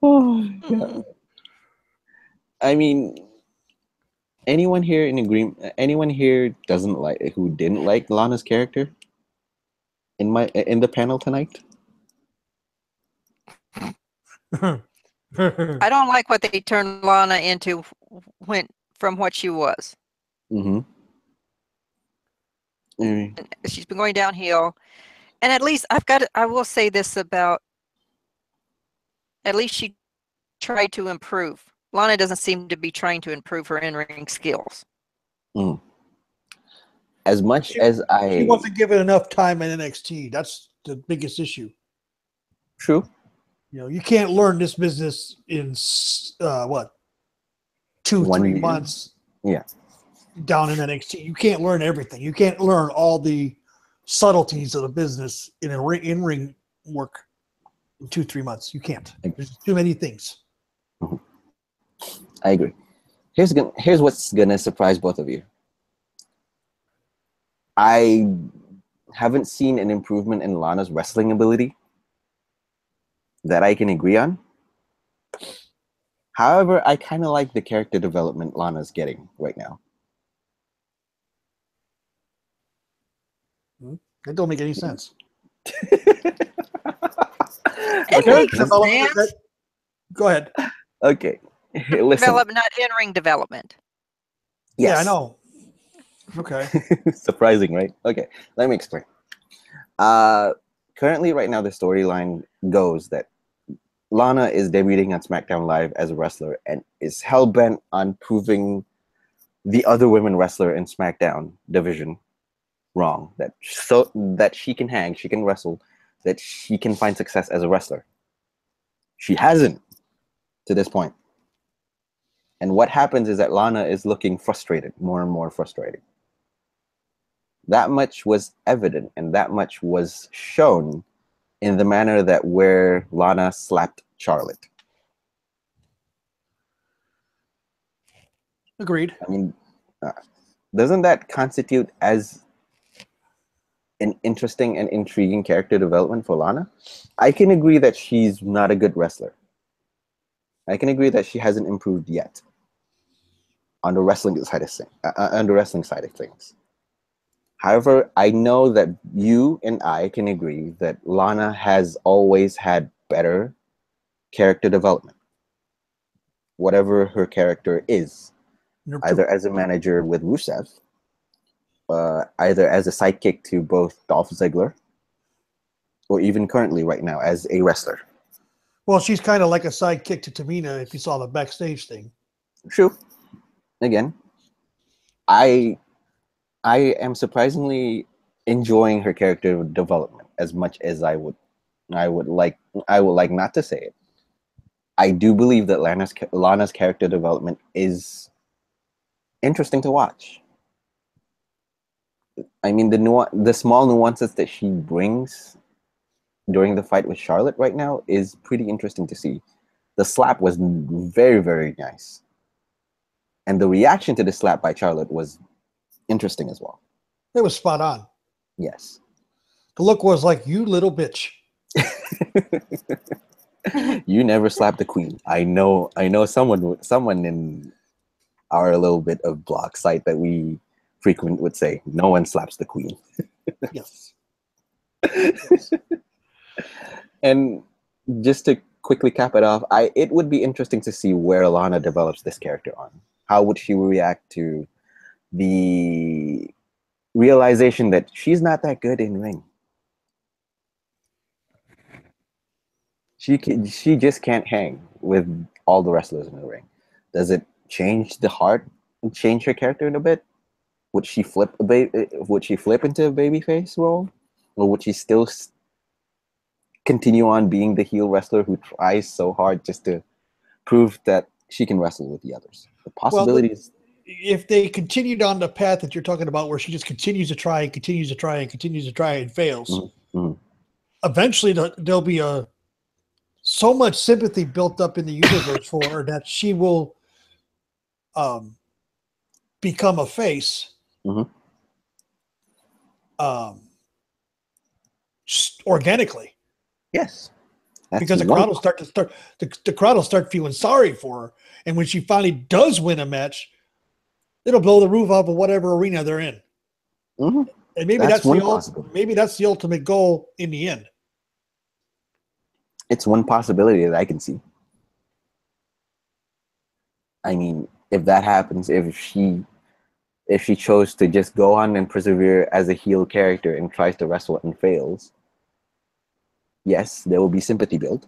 Oh, yeah. I mean, anyone here in agreement? Anyone here who didn't like Lana's character in the panel tonight? I don't like what they turned Lana into from what she was. Mm-hmm. She's been going downhill, and at least I will say this about. At least she tried to improve. Lana doesn't seem to be trying to improve her in-ring skills. Mm. As much as she wasn't given enough time in NXT. That's the biggest issue. True. You know, you can't learn this business in 2-3 months. Yeah. Down in NXT, you can't learn everything. You can't learn all the subtleties of the business in in-ring work in 2-3 months. You can't. There's too many things. Mm-hmm. I agree. Here's what's gonna surprise both of you. I haven't seen an improvement in Lana's wrestling ability that I can agree on. However, I kind of like the character development Lana's getting right now. That don't make any sense. Go ahead. Okay. Listen. Development, not in-ring development. Yes. Yeah, I know. Okay. Surprising, right? Okay, let me explain. Currently, right now, the storyline goes that Lana is debuting on SmackDown Live as a wrestler and is hell-bent on proving the other women wrestler in SmackDown division wrong. That she can hang, she can wrestle, that she can find success as a wrestler. She hasn't to this point. And what happens is that Lana is looking frustrated, more and more frustrated. That much was evident and that much was shown in the manner that where Lana slapped Charlotte. Agreed. I mean, doesn't that constitute as an interesting and intriguing character development for Lana? I can agree that she's not a good wrestler. I can agree that she hasn't improved yet on the wrestling side of things. However, I know that you and I can agree that Lana has always had better character development, whatever her character is, either as a manager with Rusev, either as a sidekick to both Dolph Ziggler, or even currently right now as a wrestler. Well, she's kind of like a sidekick to Tamina if you saw the backstage thing. True. Again, I am surprisingly enjoying her character development as much as I would like not to say it. I do believe that Lana's character development is interesting to watch. I mean, the small nuances that she brings during the fight with Charlotte right now is pretty interesting to see. The slap was very, very nice. And the reaction to the slap by Charlotte was interesting as well. It was spot on. Yes. The look was like, you little bitch. You never slapped the queen. I know someone in our little bit of blog site that we frequent would say, no one slaps the queen. Yes. And just to quickly cap it off, it would be interesting to see where Lana develops this character on. How would she react to the realization that she's not that good in ring? She just can't hang with all the wrestlers in the ring. Does it change the heart? Change her character in a bit? Would she flip Would she flip into a babyface role, or would she still continue on being the heel wrestler who tries so hard just to prove that she can wrestle with the others? The Well, possibilities. if they continued on the path that you're talking about, where she just continues to try and continues to try and continues to try and fails, eventually there'll be so much sympathy built up in the universe for her that she will become a face. Just organically. Yes. Because the crowd will the crowd will start feeling sorry for her. And when she finally does win a match, it'll blow the roof off of whatever arena they're in. And maybe that's the ultimate goal in the end. It's one possibility that I can see. I mean, if that happens, if she chose to just go on and persevere as a heel character and tries to wrestle and fails, yes, there will be sympathy built.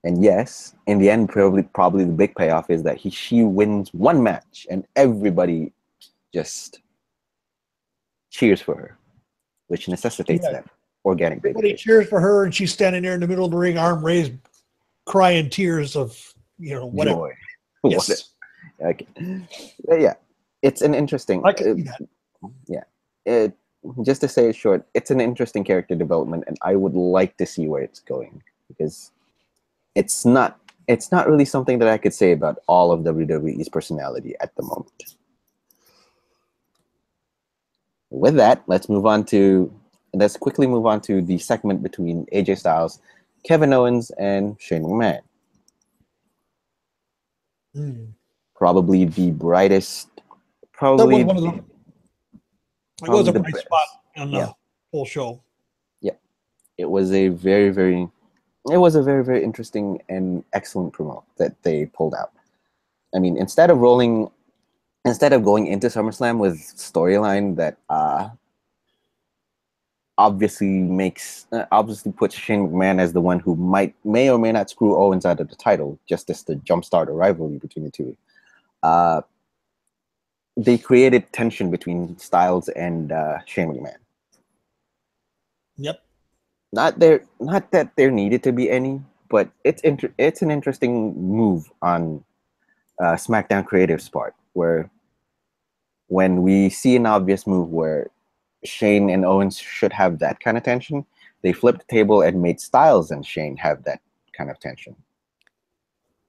And yes, in the end, probably the big payoff is that she wins one match and everybody just cheers for her, which necessitates that organic big. Everybody cheers for her, and she's standing there in the middle of the ring, arm raised, crying tears of whatever. Joy. Yes. Okay. Yeah, it's an interesting. I can see that. Yeah, just to say it short, it's an interesting character development, and I would like to see where it's going, because it's not really something that I could say about all of WWE's personality at the moment. With that, let's quickly move on to the segment between AJ Styles, Kevin Owens, and Shane McMahon. Probably the brightest. Probably that was it was a bright spot on the whole show. Yeah, it was a very, very interesting and excellent promo that they pulled out. I mean, instead of going into SummerSlam with storyline that obviously puts Shane McMahon as the one who may or may not screw Owens out of the title, just as to jumpstart a rivalry between the two. They created tension between Styles and Shane McMahon. Yep. Not that there needed to be any, but it's an interesting move on SmackDown Creative's part, where when we see an obvious move where Shane and Owens should have that kind of tension, they flipped the table and made Styles and Shane have that kind of tension.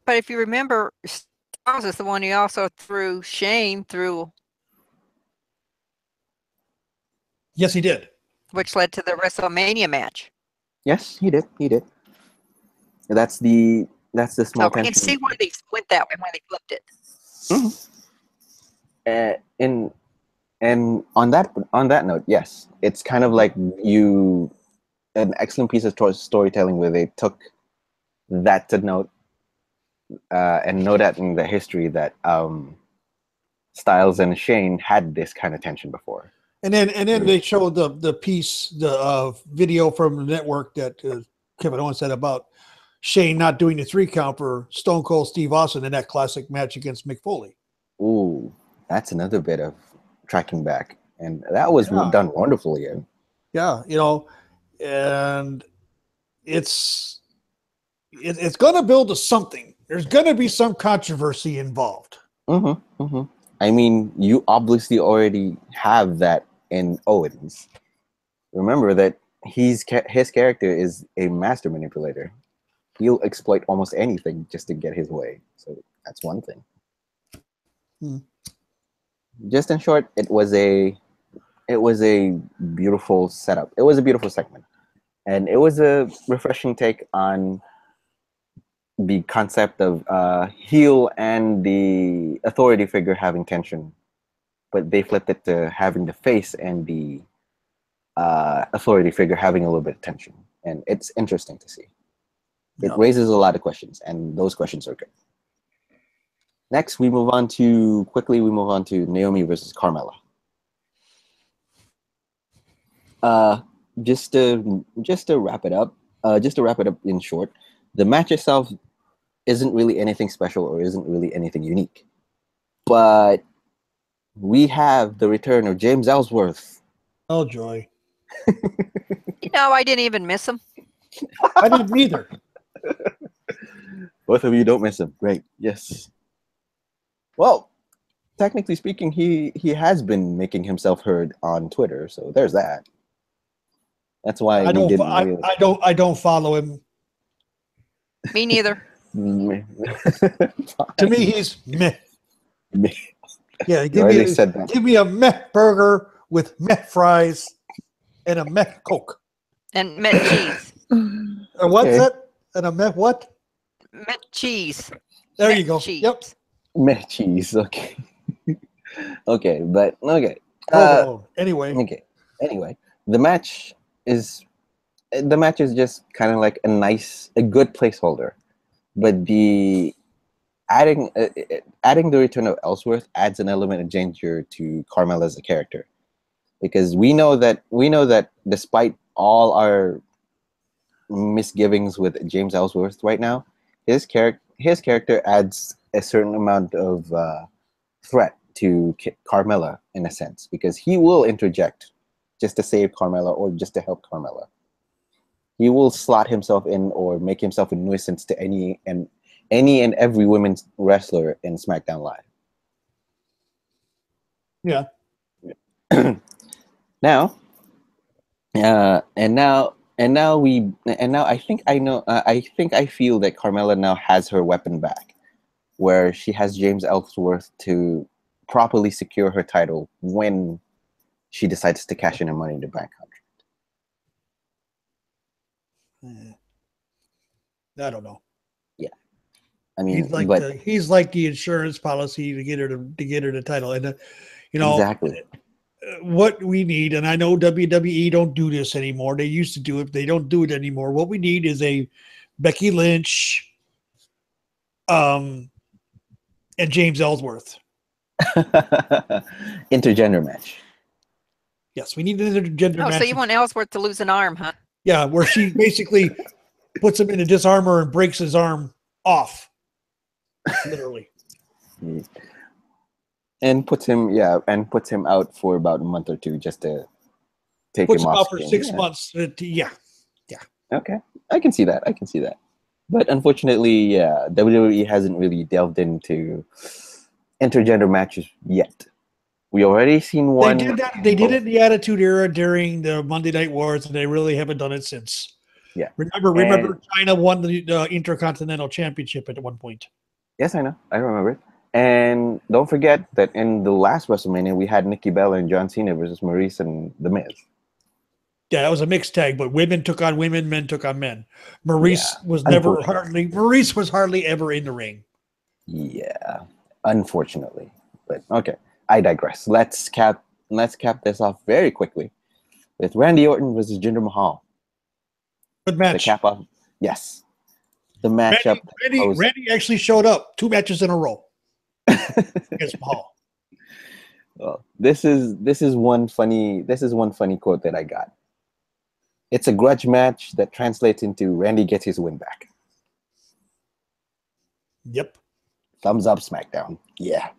But if you remember, Styles is the one who also threw Shane through. Yes, he did. Which led to the WrestleMania match. Yes, he did. That's the small tension. I can see why they went that way when they flipped it. And on that note, yes, it's kind of like an excellent piece of storytelling where they took that to note and know that in the history that Styles and Shane had this kind of tension before. And then they showed the piece, the video from the network that Kevin Owens said about Shane not doing the 3 count for Stone Cold Steve Austin in that classic match against Mick Foley. Ooh, that's another bit of tracking back, and that was done wonderfully. Yeah, and it's going to build to something. There's going to be some controversy involved. I mean, you obviously already have that in Owens. Remember that his character is a master manipulator. He'll exploit almost anything just to get his way. So that's one thing. Just in short, it was a beautiful setup. It was a beautiful segment, and it was a refreshing take on the concept of heel and the authority figure having tension, but they flipped it to having the face and the authority figure having a little bit of tension, and it's interesting to see. It raises a lot of questions, and those questions are good. Next, we move on to Naomi versus Carmella. Just to wrap it up in short, The match itself isn't really anything special or isn't really anything unique. But we have the return of James Ellsworth. Oh, joy. I didn't even miss him. I didn't either. Both of you don't miss him. Great. Yes. Well, technically speaking, he has been making himself heard on Twitter, so there's that. That's why I we don't. didn't really... I don't follow him. Me neither. To me, he's meh. Meh. Yeah, You already said that. give me a meh burger with meh fries and a meh Coke. And met cheese. What's Okay. that? And a meh what? Met cheese. There Met you go. cheese. Yep. Meh cheese. Okay. Okay, but okay. Anyway, Okay. Anyway, the match is just kind of like a good placeholder, but the adding the return of Ellsworth adds an element of danger to Carmella as a character, because we know that despite all our misgivings with James Ellsworth right now, his character adds a certain amount of threat to Carmella in a sense, because he will interject just to save Carmella or just to help Carmella. He will slot himself in or make himself a nuisance to any and every women's wrestler in SmackDown Live. yeah. Now, and now I think I feel that Carmella now has her weapon back, where she has James Ellsworth to properly secure her title when she decides to cash in her Money in the Bank contract. I don't know. Yeah, I mean, he's like the insurance policy to get her the title, and exactly what we need. And I know WWE don't do this anymore. They used to do it. They don't do it anymore. What we need is a Becky Lynch, and James Ellsworth intergender match. Yes, we need an intergender match. So you want Ellsworth to lose an arm, huh? Yeah, where she basically puts him in a disarmor and breaks his arm off, literally, and puts him out for about a month or two just to take him off. Out for 6 months. Yeah. Okay, I can see that. But unfortunately, WWE hasn't really delved into intergender matches yet. We already seen one. They did it in the Attitude Era during the Monday Night Wars, and they really haven't done it since. Yeah. Remember, China won the Intercontinental Championship at one point. Yes, I know. I remember it. And don't forget that in the last WrestleMania, we had Nikki Bella and John Cena versus Maurice and The Miz. Yeah, that was a mixed tag, but women took on women, men took on men. Maurice was hardly ever in the ring. Yeah, unfortunately. But okay, I digress. Let's cap this off very quickly with Randy Orton versus Jinder Mahal. Good match. The cap off. Yes. The matchup. Randy actually showed up 2 matches in a row against Mahal. Well, this is one funny quote that I got. It's a grudge match that translates into Randy gets his win back. Yep. Thumbs up, SmackDown. Yeah.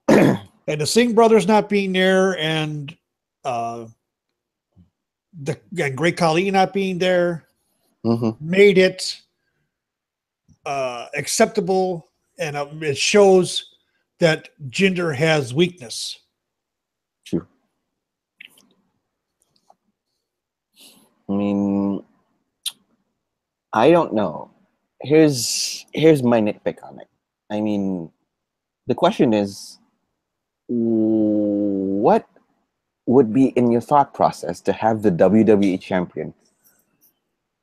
And the Singh brothers not being there, and Great Khali not being there, made it acceptable, and it shows that Jinder has weakness. True. I mean, I don't know. Here's my nitpick on it. I mean, the question is, what would be in your thought process to have the WWE champion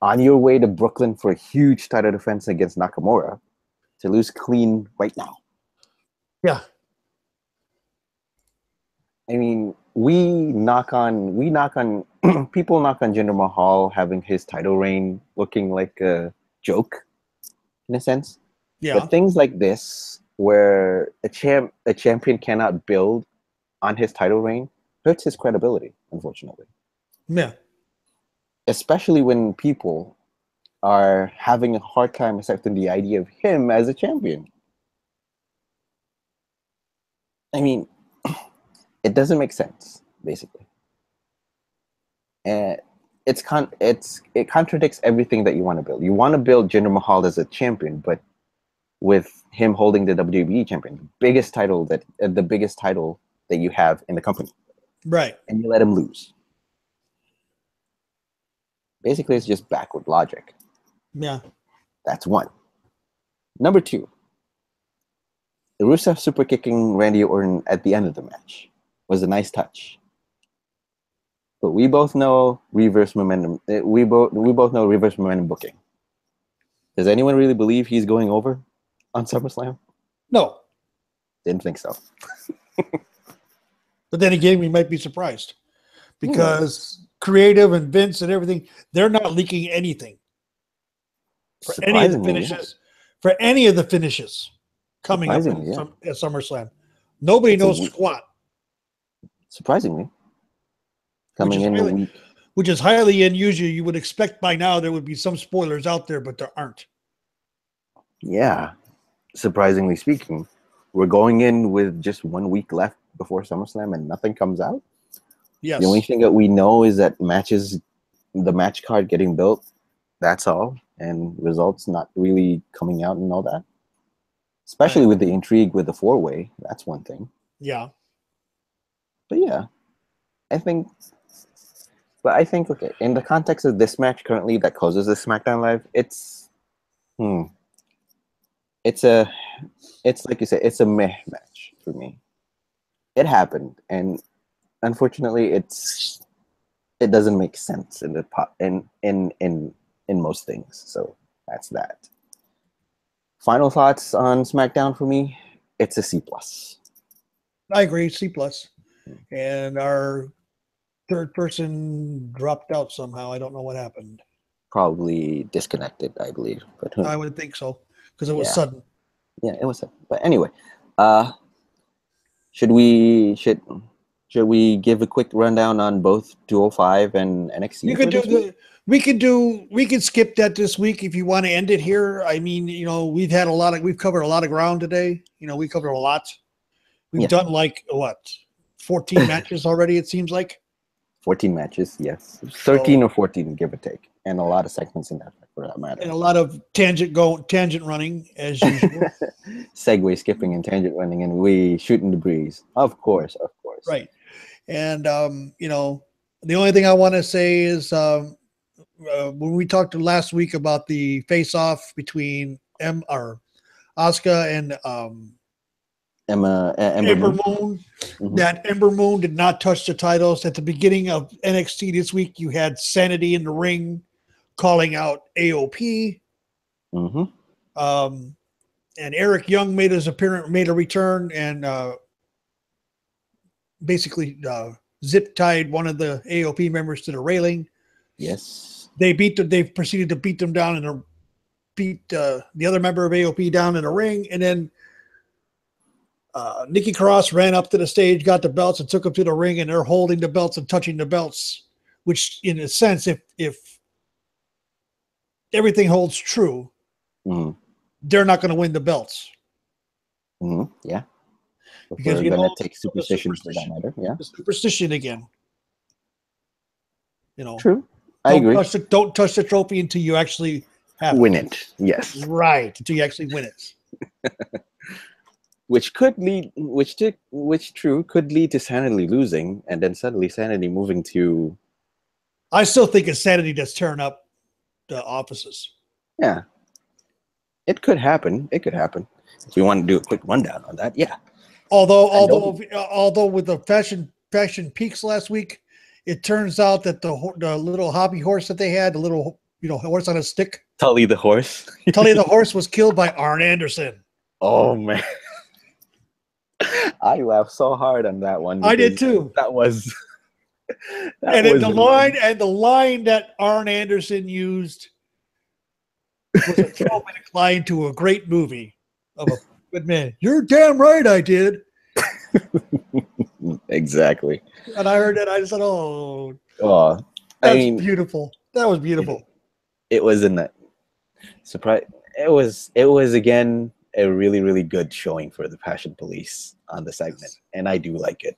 on your way to Brooklyn for a huge title defense against Nakamura to lose clean right now? Yeah. I mean, people knock on Jinder Mahal having his title reign looking like a joke, in a sense. Yeah. But things like this, where a champion cannot build on his title reign, hurts his credibility, unfortunately. Yeah. Especially when people are having a hard time accepting the idea of him as a champion. I mean, it doesn't make sense, basically. And it contradicts everything that you want to build. You want to build Jinder Mahal as a champion, but with him holding the WWE champion, the biggest title that you have in the company, Right? And you let him lose. Basically, it's just backward logic. Yeah. That's one. Number two, Rusev super kicking Randy Orton at the end of the match was a nice touch. But we both know reverse momentum. We both know reverse momentum booking. Does anyone really believe he's going over on SummerSlam? No. Didn't think so. But then again, we might be surprised because creative and Vince and everything, they're not leaking anything for any of the finishes. For any of the finishes coming up at SummerSlam, nobody knows squat. Surprisingly, coming in the week, which is highly unusual. You would expect by now there would be some spoilers out there, but there aren't. Yeah, surprisingly speaking, we're going in with just 1 week left before SummerSlam and nothing comes out. Yes. The only thing that we know is that the match card getting built, that's all, and results not really coming out and all that. Especially with the intrigue with the 4-way, that's one thing. Yeah. But yeah, I think, okay, in the context of this match currently that causes the SmackDown Live, it's like you said, it's a meh match for me. It happened, and unfortunately, it doesn't make sense in most things. So that's that. Final thoughts on SmackDown for me? It's a C+. I agree, C+. And our third person dropped out somehow. I don't know what happened. Probably disconnected, I believe. But I would think so because it was sudden. Yeah, it was sudden. But anyway, should we give a quick rundown on both 205 and NXT? We could skip that this week if you want to end it here. I mean, we've covered a lot of ground today. We covered a lot. We've done 14 matches already, it seems like. 14 matches, yes. 13 or 14, give or take. And a lot of segments in that, for that matter. And a lot of tangent running, as usual. Segue skipping and tangent running, and we shooting the breeze. Of course. Right. And, the only thing I want to say is when we talked last week about the face-off between Asuka and Ember Moon. Mm-hmm. That Ember Moon did not touch the titles. At the beginning of NXT this week, you had Sanity in the ring calling out AOP. Mm-hmm. And Eric Young made a return and basically zip tied one of the AOP members to the railing. Yes. They proceeded to beat them down and beat the other member of AOP down in a ring, and then Nikki Cross ran up to the stage, got the belts, and took them to the ring, and they're holding the belts and touching the belts, which, in a sense, if everything holds true, they're not going to win the belts. Mm-hmm. Yeah. Because we're going to take superstition for that matter. Yeah. The superstition again. True. I agree. Don't touch the trophy until you actually win it. Yes. Right. Until you actually win it. Which could lead to Sanity losing, and then suddenly Sanity moving to. I still think it's Sanity that's tearing up the offices. Yeah. It could happen. If we want to do a quick rundown on that, yeah. Although with the fashion peaks last week, it turns out that the little hobby horse that they had, the little horse on a stick, Tully the horse, was killed by Arn Anderson. Oh man, I laughed so hard on that one. I did too. The line that Arn Anderson used was a throwback line to a great movie of a good man. You're damn right, I did. Exactly. And I heard that, I just said, beautiful. That was beautiful. It was in that. Surprise! It was again a really really good showing for the Passion Police on the segment, and I do like it.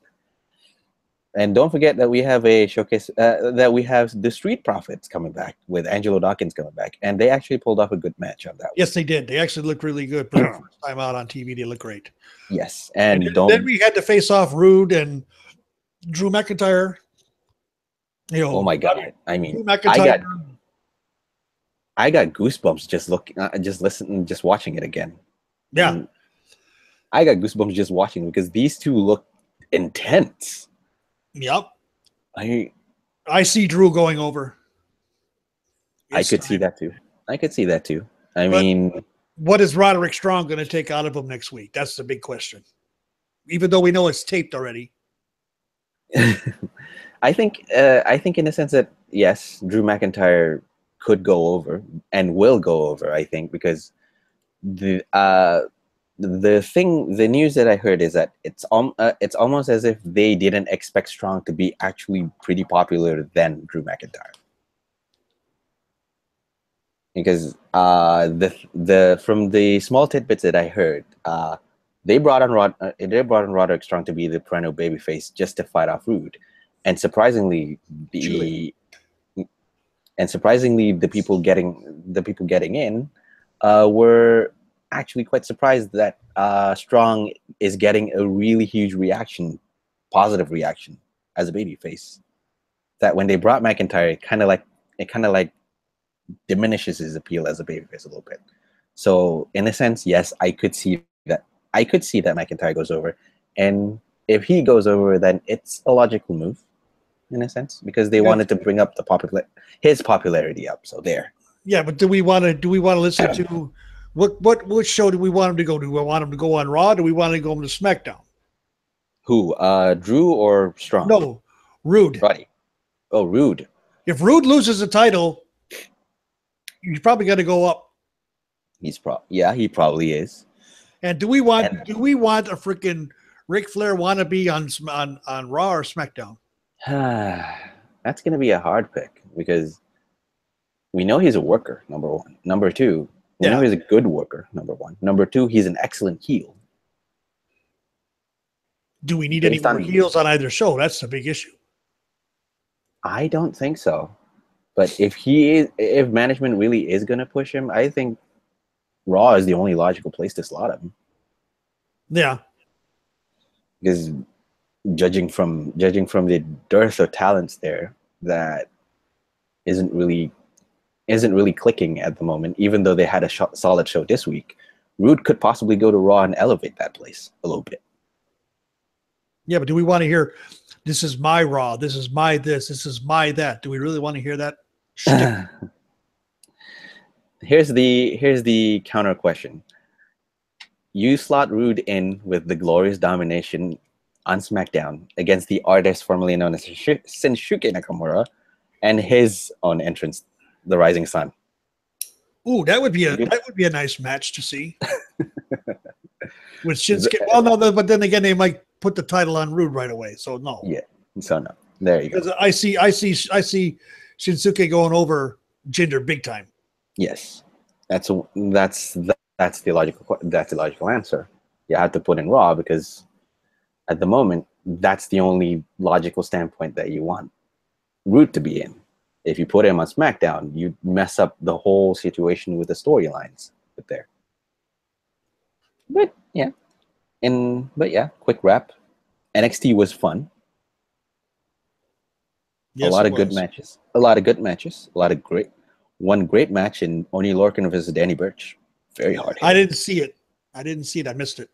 And don't forget that we have a showcase that we have the Street Profits coming back with Angelo Dawkins coming back, and they actually pulled off a good match on that. Yes, they did. They actually looked really good for their first time out on TV. They look great. Yes, And and then we had to face off Rude and Drew McIntyre. You know, oh my god! I mean, Drew McIntyre. I got goosebumps just watching it again. Yeah, And I got goosebumps just watching because these two look intense. yep. I see Drew going over. I could see that too. I could see that too. I But- mean, What is Roderick Strong going to take out of him next week? That's the big question. Even though we know it's taped already. I think in a sense that yes, Drew McIntyre could go over and will go over. I think because the news that I heard is that it's almost as if they didn't expect Strong to be actually pretty popular than Drew McIntyre. Because the from the small tidbits that I heard, they brought on Roderick Strong to be the perennial babyface just to fight off Rude, and surprisingly the people getting in were actually quite surprised that Strong is getting a really huge reaction, positive reaction as a babyface. That when they brought McIntyre, it kind of like diminishes his appeal as a babyface a little bit. So in a sense, yes, I could see that McIntyre goes over, and if he goes over, then it's a logical move, in a sense, because they wanted to bring up his popularity up. So there. Yeah, but do we want to listen to what show do we want him to go to? Do we want him to go on Raw? Do we want to go to SmackDown? Who? Drew or Strong? No, Rude. Roddy. Oh, Rude. If Rude loses the title, he's probably got to go up. He probably is. And do we want a freaking Ric Flair wannabe on Raw or SmackDown? That's gonna be a hard pick because we know he's a worker. Number one. Number two, we know he's a good worker. Number one. Number two, he's an excellent heel. Do we need any more heels on either show? That's the big issue. I don't think so. But if management really is going to push him, I think Raw is the only logical place to slot him. Yeah. Because judging from the dearth of talents there, that isn't really clicking at the moment. Even though they had a solid show this week, Rude could possibly go to Raw and elevate that place a little bit. Yeah, but do we want to hear, this is my Raw, this is my this is my that? Do we really want to hear that? Here's the counter question. You slot Rude in with the glorious domination on SmackDown against the artist formerly known as Shinsuke Nakamura and his own entrance, the Rising Sun. Ooh, that would be a nice match to see. With Shinsuke. Well, no, but then again, they might put the title on Rude right away. So no. Yeah. So no. There you go. Because I see Shinsuke going over Jinder big time. Yes. That's the logical answer. You have to put in Raw because at the moment that's the only logical standpoint that you want Rude to be in. If you put him on SmackDown, you mess up the whole situation with the storylines with there. But yeah. Quick wrap. NXT was fun. Yes, a lot of good matches. One great match in Oney Lorcan versus Danny Burch. Very hard. I didn't see it. I missed it.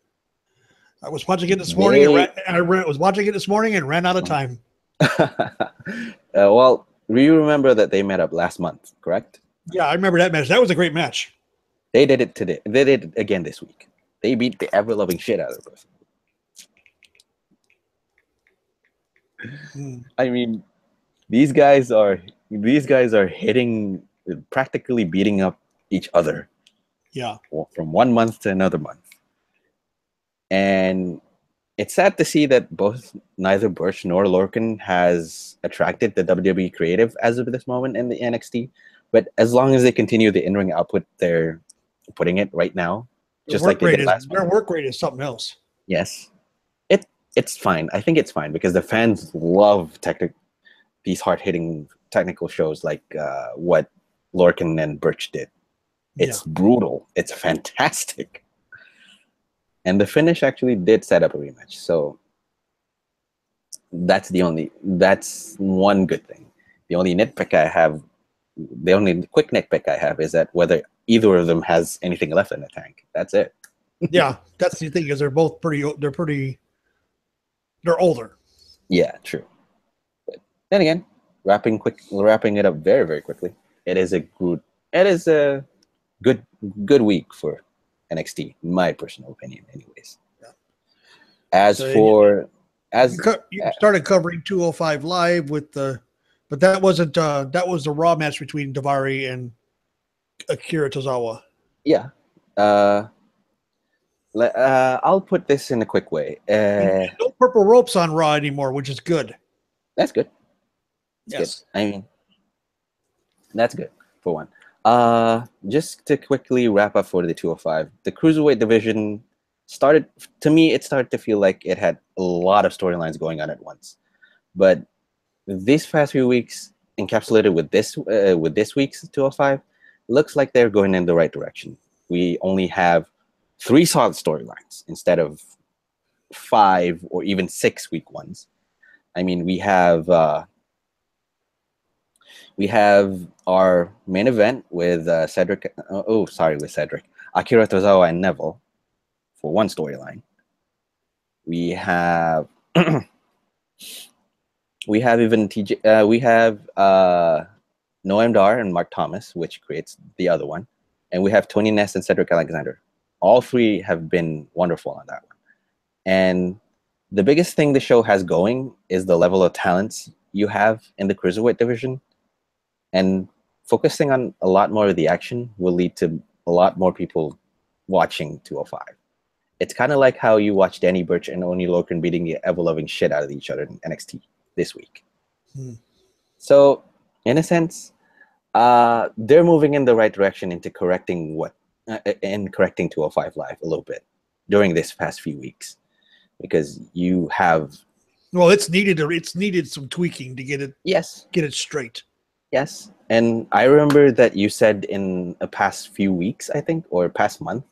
I was watching it this morning. Was watching it this morning and ran out of time. Well, you remember that they met up last month, correct? Yeah, I remember that match. That was a great match. They did it today. They did it again this week. They beat the ever-loving shit out of us. I mean, these guys are hitting, practically beating up each other. Yeah. From 1 month to another month. And it's sad to see that neither Burch nor Lorcan has attracted the WWE creative as of this moment in the NXT. But as long as they continue the in-ring output they're putting it right now, just like they did last their month. work rate is something else. Yes, it's fine. I think it's fine because the fans love these hard-hitting technical shows like what Lorcan and Birch did. It's brutal. It's fantastic. And the finish actually did set up a rematch. So that's one good thing. The only quick nitpick I have is that whether either of them has anything left in the tank. That's it. Yeah, that's the thing, is they're both they're older. Yeah, true. But then again, wrapping it up very, very quickly. It is a good week for NXT, in my personal opinion, anyways. Yeah. You started covering 205 Live but that wasn't that was the Raw match between Daivari and Akira Tozawa. Yeah. I'll put this in a quick way. No purple ropes on Raw anymore, which is good. That's good. Yes. Good. I mean, that's good for one. Just to quickly wrap up for the 205, the Cruiserweight division started to feel like it had a lot of storylines going on at once. But these past few weeks, encapsulated with this week's 205, looks like they're going in the right direction. We only have 3 solid storylines instead of 5 or even 6 weak ones. I mean, we have our main event with Akira Tozawa and Neville for one storyline. We have Noam Dar and Mark Thomas, which creates the other one, and we have Tony Ness and Cedric Alexander. All 3 have been wonderful on that one. And the biggest thing the show has going is the level of talents you have in the Cruiserweight division. And focusing on a lot more of the action will lead to a lot more people watching 205. It's kind of like how you watch Danny Burch and Oni Lorcan beating the ever-loving shit out of each other in NXT this week. So, in a sense, they're moving in the right direction into correcting 205 Live a little bit during this past few weeks, because you have it's needed some tweaking to get it straight. Yes, and I remember that you said in a past few weeks, I think, or past month,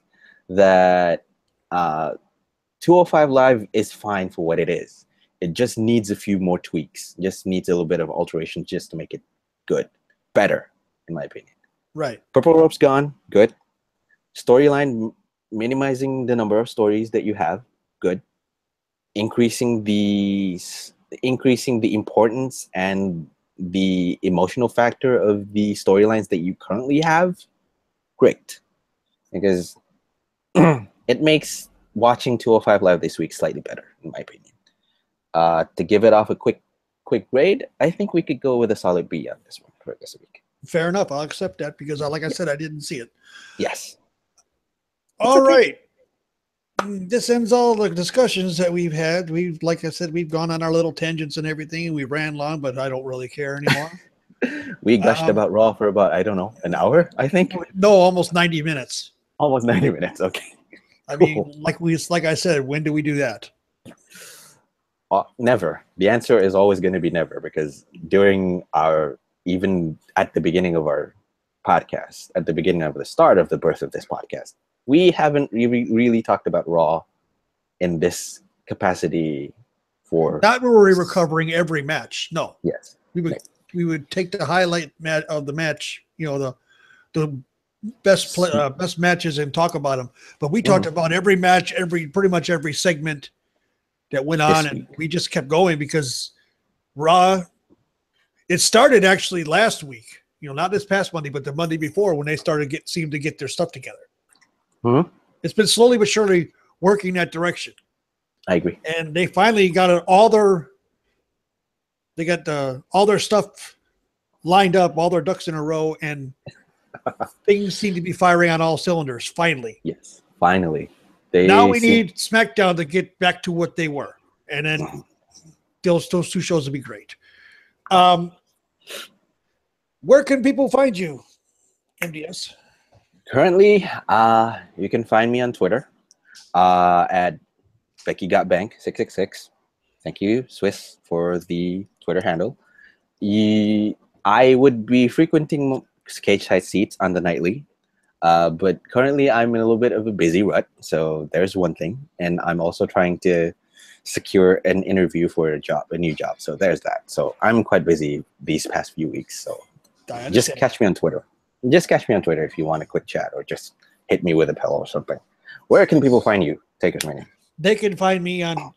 that 205 Live is fine for what it is. It just needs a few more tweaks. Just needs a little bit of alteration just to make it better, in my opinion. Right. Purple Rope's gone, good. Storyline, minimizing the number of stories that you have, good. Increasing the importance and the emotional factor of the storylines that you currently have, great. Because it makes watching 205 Live this week slightly better, in my opinion. To give it off a quick grade, I think we could go with a solid B on this one for this week. Fair enough. I'll accept that because, like I said, I didn't see it. Yes. All right. This ends all the discussions that we've had. Like I said, we've gone on our little tangents and everything, and we ran long, but I don't really care anymore. We gushed about Raw for about, I don't know, an hour, I think? No, almost 90 minutes. Almost 90 minutes, okay. I mean, like I said, when do we do that? Never. The answer is always going to be never, because even at the beginning of our podcast, at the beginning of the start of the birth of this podcast, we haven't really talked about Raw in this capacity for... Not where we were covering every match. No. Yes. We would take the highlight of the match, the best matches, and talk about them. But we talked about every match, pretty much every segment that went on, and we just kept going because Raw. It started actually last week, not this past Monday, but the Monday before, when they seemed to get their stuff together. It's been slowly but surely working that direction. I agree. And they finally got all their stuff lined up, all their ducks in a row, and things seem to be firing on all cylinders. Finally. Yes. Finally. Now we need SmackDown to get back to what they were, and then those 2 shows will be great. Where can people find you, MDS? Currently, you can find me on Twitter at BeckyGotBank666. Thank you, Swiss, for the Twitter handle. I would be frequenting cage side seats on the nightly, but currently I'm in a little bit of a busy rut. So there's one thing, and I'm also trying to secure an interview for a new job. So there's that. So I'm quite busy these past few weeks. So just catch me on Twitter. Just catch me on Twitter if you want a quick chat, or just hit me with a pillow or something. Where can people find you, Taker's Minion? They can find me on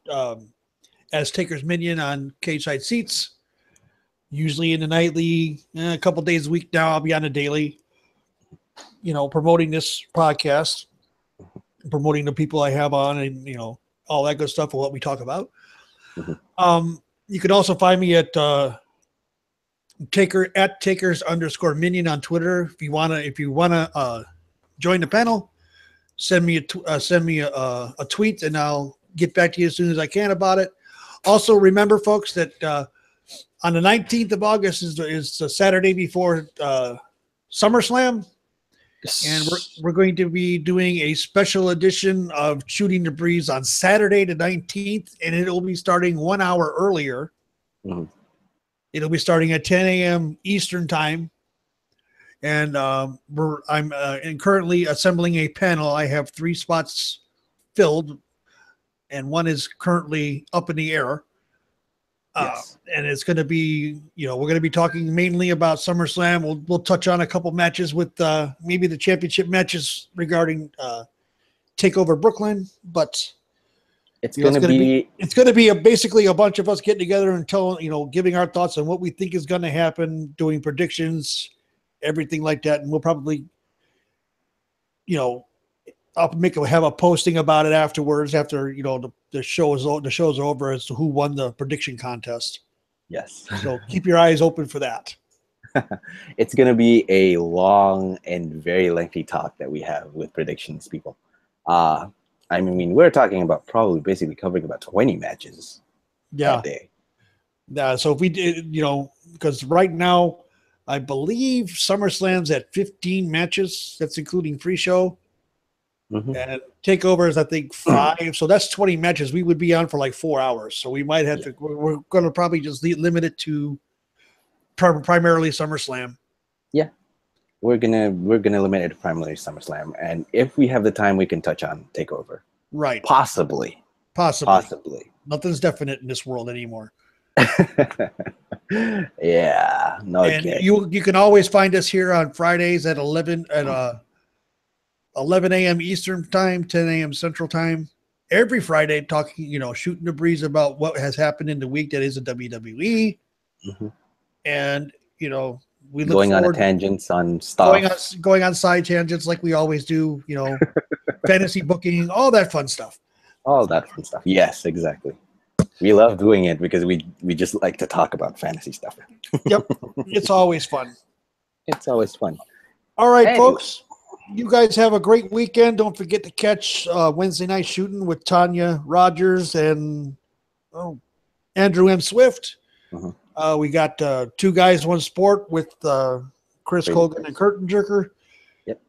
as Taker's Minion on Cage Side Seats. Usually in the nightly, a couple days a week now. I'll be on a daily. Promoting this podcast, promoting the people I have on, and all that good stuff of what we talk about. Mm-hmm. You can also find me at Takers_Minion on Twitter. If you wanna join the panel, send me a tweet, and I'll get back to you as soon as I can about it. Also, remember, folks, that on the 19th of August is the Saturday before SummerSlam. And we're going to be doing a special edition of Shooting the Breeze on Saturday the 19th, and it'll be starting 1 hour earlier. Mm-hmm. It'll be starting at 10 a.m. Eastern time. And I'm currently assembling a panel. I have 3 spots filled, and 1 is currently up in the air. Yes. And it's going to be, we're going to be talking mainly about SummerSlam. We'll touch on a couple matches with maybe the championship matches regarding TakeOver Brooklyn, but it's going to be basically a bunch of us getting together and giving our thoughts on what we think is going to happen, doing predictions, everything like that. And we'll probably, I'll have a posting about it afterwards, after the show's over, as to who won the prediction contest. Yes. So keep your eyes open for that. It's going to be a long and very lengthy talk that we have with predictions, people. We're talking about probably basically covering about 20 matches that day. Yeah. So if we did, because right now I believe SummerSlam's at 15 matches. That's including pre-show. Mm-hmm. And TakeOver is, I think, 5. So that's 20 matches. We would be on for like 4 hours. So we might have to. We're going to probably just limit it to primarily SummerSlam. Yeah, we're gonna limit it to primarily SummerSlam, and if we have the time, we can touch on TakeOver. Right. Possibly. Nothing's definite in this world anymore. Yeah. No. And you can always find us here on Fridays at 11 a.m. Eastern time, 10 a.m. Central time, every Friday, talking, shooting the breeze about what has happened in the week that is a WWE. Mm-hmm. And, we look going on tangents on stuff, going on side tangents like we always do, fantasy booking, all that fun stuff. Yes, exactly. We love doing it because we just like to talk about fantasy stuff. Yep. It's always fun. All right, folks. You guys have a great weekend. Don't forget to catch Wednesday Night Shootin' with Tanya Rogers and Andrew M. Swift. Uh-huh. We got 2 Guys, 1 Sport with Chris Hogan and Curtain Jerker. Yep.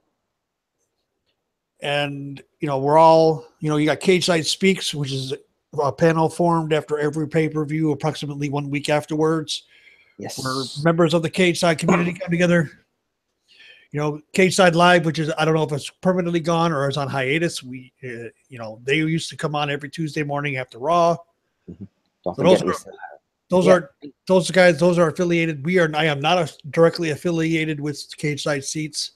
And, we're all, you got Cage Side Speaks, which is a panel formed after every pay-per-view, approximately 1 week afterwards. Yes. Where members of the Cage Side community come together. Cage Side Live, which is, I don't know if it's permanently gone or is on hiatus. We, they used to come on every Tuesday morning after Raw. Mm-hmm. Those guys are affiliated. I am not directly affiliated with Cage Side Seats.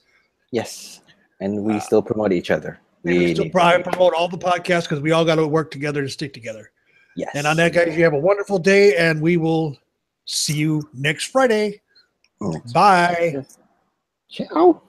Yes. And we still promote each other. We still promote all the podcasts because we all got to work together to stick together. Yes. And on that, guys, you have a wonderful day, and we will see you next Friday. Bye. Ciao.